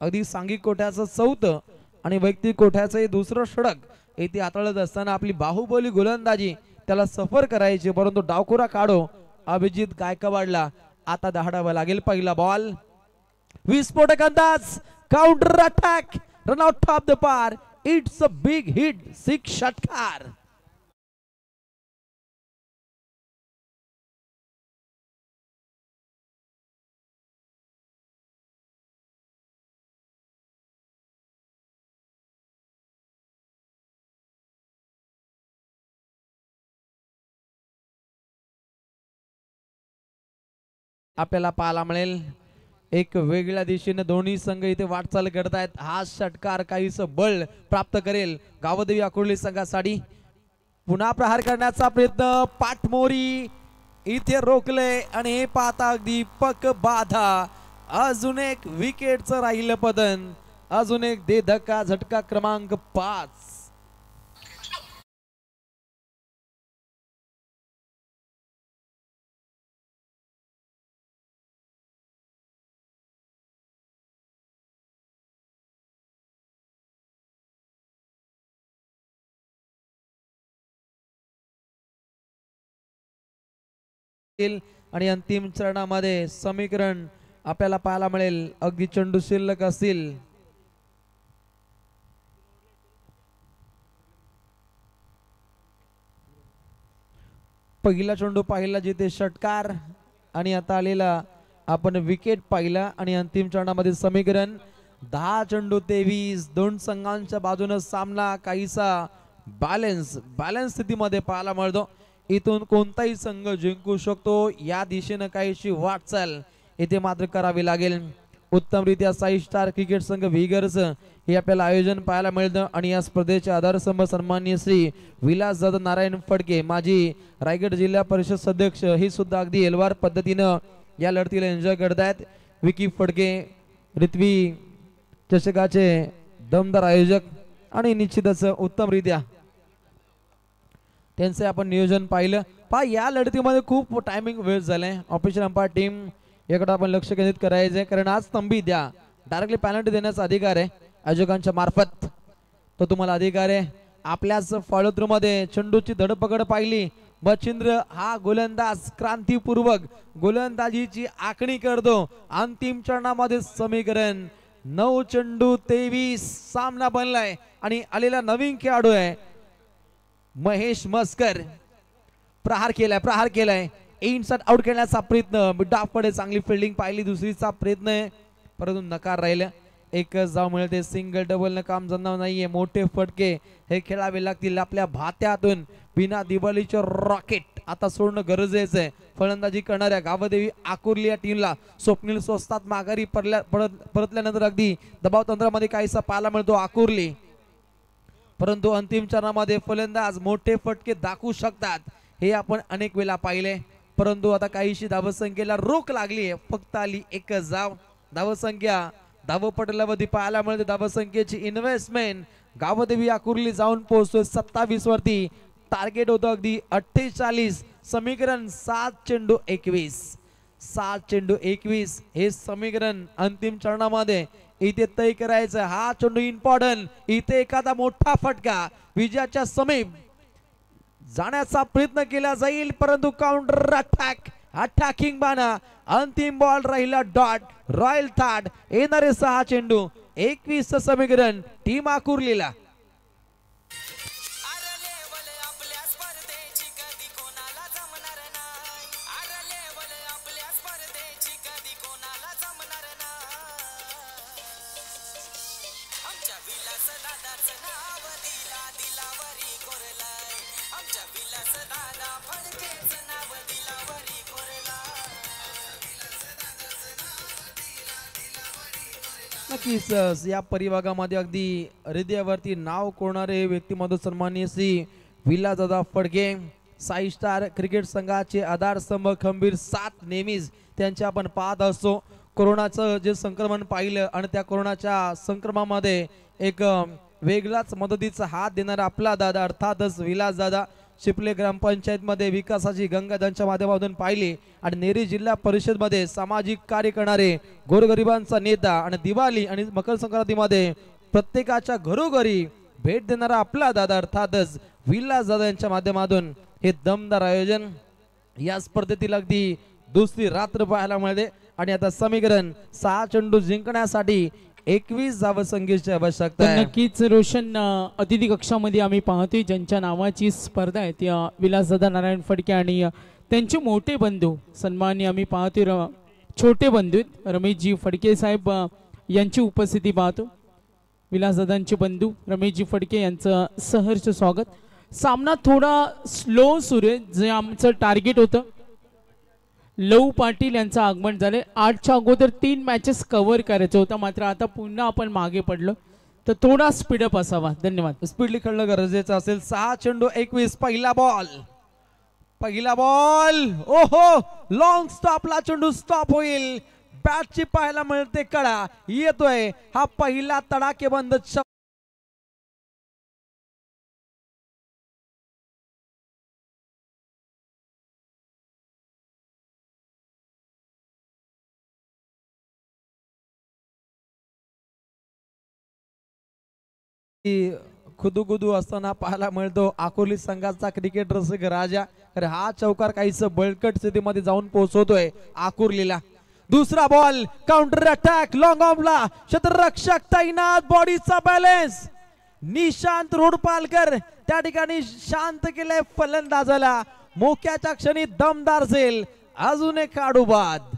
अगदी सांघिक कोठ्याचं 4थं आणि वैयक्तिक कोठ्याचं 2रं षटक इथे हाताळत असताना आपली बाहुबली गोलंदाजी त्याला सफर करायची. परंतु डावखुरा काढो अभिजित गायकवाडला आता दहाडावं लागेल. पहिला बॉल विस्फोटक अंदाज. Counter attack. Run out of the park. It's a big hit. 6 षटकार. आपल्याला पाहायला मिळेल एक वेगळ्या दिशेने दोन्ही संघ इथे वाटचाल करत आहेत. हा षटकार काहीस बळ प्राप्त करेल गावदेवी आकुर्ली संघासाठी. पुन्हा प्रहार करण्याचा प्रयत्न. पाठमोरी इथे रोखले आणि हे पाहता अगदी पक बाधा. अजून एक विकेटचं राहिलं पतन. अजून एक दे धक्का. झटका क्रमांक 5. आणि अंतिम चरणामध्ये समीकरण आपल्याला पाहायला मिळेल. अगदी चेंडू शिल्लक असतील. पहिला चेंडू पाहिला जिथे षटकार आणि आता आलेला आपण विकेट पाहिला आणि अंतिम चरणामध्ये समीकरण 10 चेंडू 23. दोन संघांच्या बाजूने सामना काहीसा बॅलन्स स्थितीमध्ये पाहायला मिळतो. इथून कोणताही संघ जिंकू शकतो या दिशेने काहीशी वाटचाल इथे मात्र करावी लागेल. उत्तमरित्या 6 स्टार क्रिकेट संघ व्हिगर्स हे आपल्याला आयोजन पाहायला मिळतं आणि या स्पर्धेचे आधारस्तंभ सन्माननीय श्री विलास दादा नारायण फडके माजी रायगड जिल्हा परिषद सदस्य ही सुद्धा अगदी एलवार पद्धतीनं या लढतीला एन्जॉय करत आहेत. विकी फडके रित्वी चषकाचे दमदार आयोजक आणि निश्चितच उत्तमरित्या त्यांचे आपण नियोजन पाहिलं. या लढतीमध्ये खूप टायमिंग वेस्ट झालाय. ऑफिशियल अंपायर टीम याकडे आपण लक्ष केंद्रित करायचंय कारण आज तंबी द्या डायरेक्टली पेनल्टी देण्याचा अधिकार आहे. आयोजकांच्या मार्फत तो तुम्हाला अधिकार आहे. आपल्याच फॉलो थ्रू मध्ये चेंडूची धडपकड पाहिली. मच्छिंद्र हा गोलंदाज क्रांतीपूर्वक गोलंदाजीची आखणी करतो. अंतिम चरणामध्ये समीकरण 9 चेंडू 23 सामना बनलाय आणि आलेला नवीन खेळाडू आहे महेश मस्कर. प्रहार केलाय इनसाइड आउट खेळण्याचा प्रयत्न, मिडाफकडे चांगली फिल्डिंग पाहिली, दुसरीचा प्रयत्न आहे परंतु नकार राहिला. एकच धाव मिळते. सिंगल डबल न काम जमणार नाहीये. मोठे फटके हे खेळावे लागतील आपल्या भात्यातून. बिना दिवाळीचे रॉकेट आता सोडणं गरजेचं आहे. फलंदाजी करणाऱ्या गावदेवी आकुर्ली या टीमला स्वप्नील स्वस्तात माघारी परतल्यानंतर अगदी दबाव तंत्रामध्ये काहीसा पाहायला मिळतो आकुर्ली. परंतु अंतिम चरणामध्ये फलंदाज मोठे फटके दाखवू शकतात हे आपण अनेक वेळा पाहिले. परंतु आता काहीशी धावसंख्येला रोख लागली आहे. फक्त आली एकच धाव. धावसंख्या धावपटलावरती पाहायला मिळते. धावसंख्येची इन्व्हेस्टमेंट गावदेवी आकुर्ली जाऊन पोहोचतोय 27 वरती. टार्गेट होतं अगदी 48. समीकरण 7 चेंडू 21. 7 चेंडू 21 हे समीकरण अंतिम चरणामध्ये इथे तय करायचं. हा चेंडू इम्पॉर्टंट. इथे एखादा मोठा फटका विजयाच्या समीप जाण्याचा प्रयत्न केला जाईल परंतु काउंटर अटॅकिंग बाणा. अंतिम बॉल राहिला डॉट. रॉयल थाट येणारे 6 चेंडू 21 समीकरण टीम आकुर्लीला. नक्कीच या परिभागामध्ये अगदी हृदयावरती नाव कोरणारे व्यक्तिमत्व सन्माननीय श्री विलासदादा फडके. 5 स्टार क्रिकेट संघाचे आधारस्तंभ खंबीर साथ नेहमीच त्यांचे आपण पाहत असतो. कोरोनाचं जे संक्रमण पाहिलं आणि त्या कोरोनाच्या संक्रमणामध्ये एक वेगळाच मदतीचा हात देणारा आपला दादा अर्थातच विलासदादा. चिपले ग्रामपंचायत मध्ये विकासाची गंगा त्यांच्या माध्यमातून पाहिली आणि नेरी जिल्हा परिषद मध्ये सामाजिक कार्य करणारे गोरगरिबांचा नेता आणि दिवाळी आणि मकर संक्रांतीमध्ये प्रत्येकाच्या घरोघरी भेट देणारा आपला दादा अर्थातच विलासदादा यांच्या माध्यमातून हे दमदार आयोजन. या स्पर्धेतील अगदी दुसरी रात्र पाहायला मिळते आणि आता समीकरण 6 चेंडू जिंकण्यासाठी 21 धावसंख्येची आवश्यकता आहे. नक्कीच रोशन अतिथी कक्षामध्ये आम्ही पाहतोय ज्यांच्या नावाची स्पर्धा आहे त्या विलासदादा नारायण फडके आणि त्यांचे मोठे बंधू सन्माननीय आम्ही पाहतोय छोटे बंधू रमेशजी फडके साहेब यांची उपस्थिती पाहतो. विलासदादांचे बंधू रमेशजी फडके यांचं सहर्ष स्वागत. सामना थोडा स्लो सुरू आहे. जे आमचं टार्गेट होतं लव पाटील यांचं आगमन झाले. 8च्या अगोदर 3 मॅचेस कव्हर करायचं होतं मात्र आता पुन्हा आपण मागे पडलो तर थोडा स्पीडअप असावा. धन्यवाद. स्पीडली खेळणं गरजेचं असेल. 6 चेंडू 21. पहिला बॉल ओहो लॉंग स्टॉपला चेंडू स्टॉप होईल. बॅटची पाहायला मिळते कडा येतोय. हा पहिला तडाखेबंद खुदुखुदू असताना पाहायला मिळतो आकुर्ली संघाचा क्रिकेट रसिक राजा. अरे हा चौकार काहीच बळकट स्थितीमध्ये जाऊन पोहोचवतोय आकुर्लीला. दुसरा बॉल काउंटर अटॅक लॉंग ऑफला क्षेत्ररक्षक तैनात. बॉडीचा बॅलन्स निशांत रोडपालकर त्या ठिकाणी शांत केलंय फलंदाजाला. मोक्याच्या क्षणी दमदार झेल. अजून एक काढू बाद.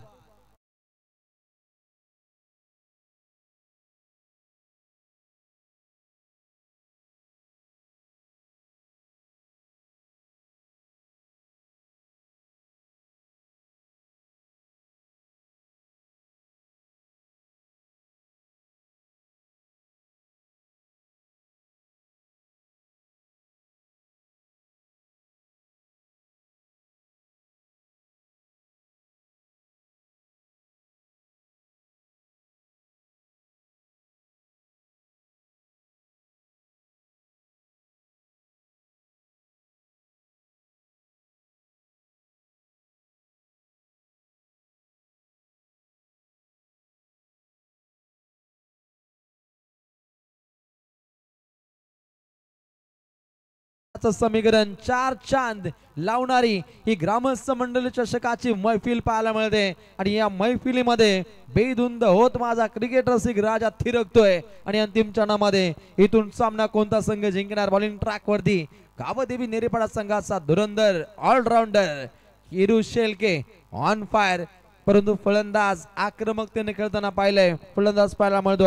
समीकरण 4 चांद लावणारी ही ग्रामस्थ मंडळ चषकाची मैफिल पाहायला मिळते आणि या मैफिलीमध्ये बेधुंद होत माझा क्रिकेट रसिक राजा थिरकतोय आणि अंतिम चरणामध्ये इथून सामना कोणता संघ जिंकणार बॉलिंग ट्रॅक वरती गावदेवी नेरेपाडा संघाचा धुरंधर all rounder Hiru Shelke on fire, परंतु फलंदाज आक्रमकतेने खेळताना पाहिलंय. फलंदाज पाहायला मिळतो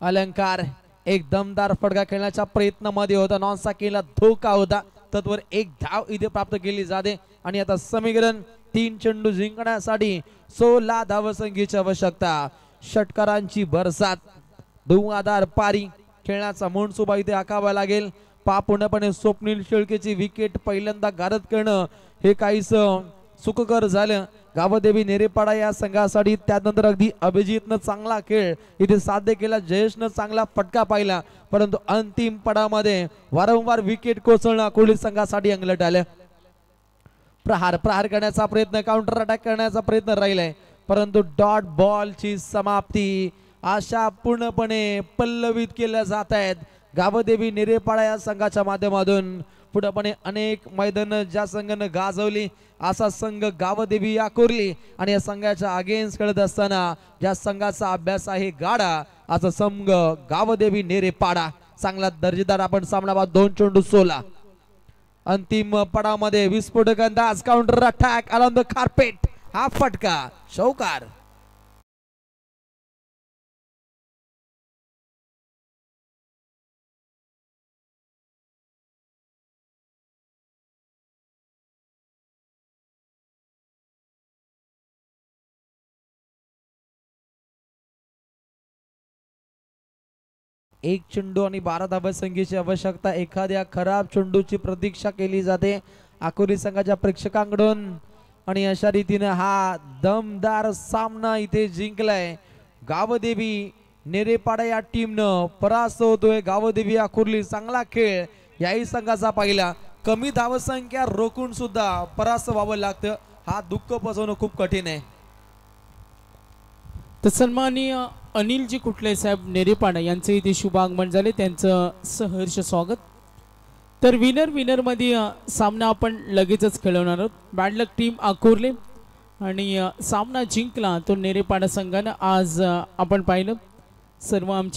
अलंकार एक दमदार फटका खेळण्याच्या प्रयत्नामध्ये होता. नॉन साकीला धोका होता, तत्वर एक धाव इथे प्राप्त केली जाते आणि आता समीकरण 3 चेंडू जिंकण्यासाठी 16 धावसंख्येची आवश्यकता. षटकारांची बरसात धुवाधार पारी खेळण्याचा मनसुबा इथे आखावा लागेल. पूर्णपणे स्वप्नील शेळकेची विकेट पहिल्यांदा गारद करणं हे काहीच सुखकर झालं गावदेवी नेरेपाडा या संघासाठी. त्यानंतर अगदी अभिजितनं चांगला खेळ इथे साध्य केला, जयेशनं चांगला फटका पाहिला, परंतु अंतिम पडामध्ये वारंवार विकेट कोसळणं कोहली संघासाठी अंगलट आलं. प्रहार करण्याचा प्रयत्न, काउंटर अटॅक करण्याचा प्रयत्न राहिलाय, परंतु डॉट बॉलची समाप्ती आशा पूर्णपणे पल्लवित केल्या जात आहेत गावदेवी नेरेपाडा या संघाच्या माध्यमातून. पुढेपणे अनेक मैदान ज्या संघानं गाजवली असा संघ गावदेवी आकुर्ली आणि या संघाच्या अगेन्स्ट खेळत असताना ज्या संघाचा अभ्यास आहे गाडा असा संघ गावदेवी नेरेपाडा. चांगला दर्जेदार आपण सामना पाहतो. 2 चेंडू 16. अंतिम पडामध्ये विस्फोटक अंदाज, counter attack on the carpet, हा फटका चौकार. एक चेंडू आणि 12 धावसंख्येची आवश्यकता. एखाद्या खराब चेंडूची प्रतीक्षा केली जाते आकुर्ली संघाच्या प्रेक्षकांकडून आणि अशा रीतीने हा दमदार सामना इथे जिंकलाय गावदेवी नेरेपाडा या टीमनं. परास्त होतोय गावदेवी आकुर्ली. चांगला खेळ याही संघाचा पाहिला. कमी धावसंख्या रोखून सुद्धा परास्त व्हावं लागतं, हा दुःख पचवणं खूप कठीण आहे. तर सन्माननीय अनिलजी कुटले साहेब नेरेपाडा यांचे इथे शुभ आगमन झाले, त्यांचं सहर्ष स्वागत. तर विनर मध्ये सामना आपण लगेचच खेळवणार आहोत. बॅड लक टीम आकुर्ले आणि सामना जिंकला तो नेरेपाडा संघानं. आज आपण पाहिलं सर्व आमचे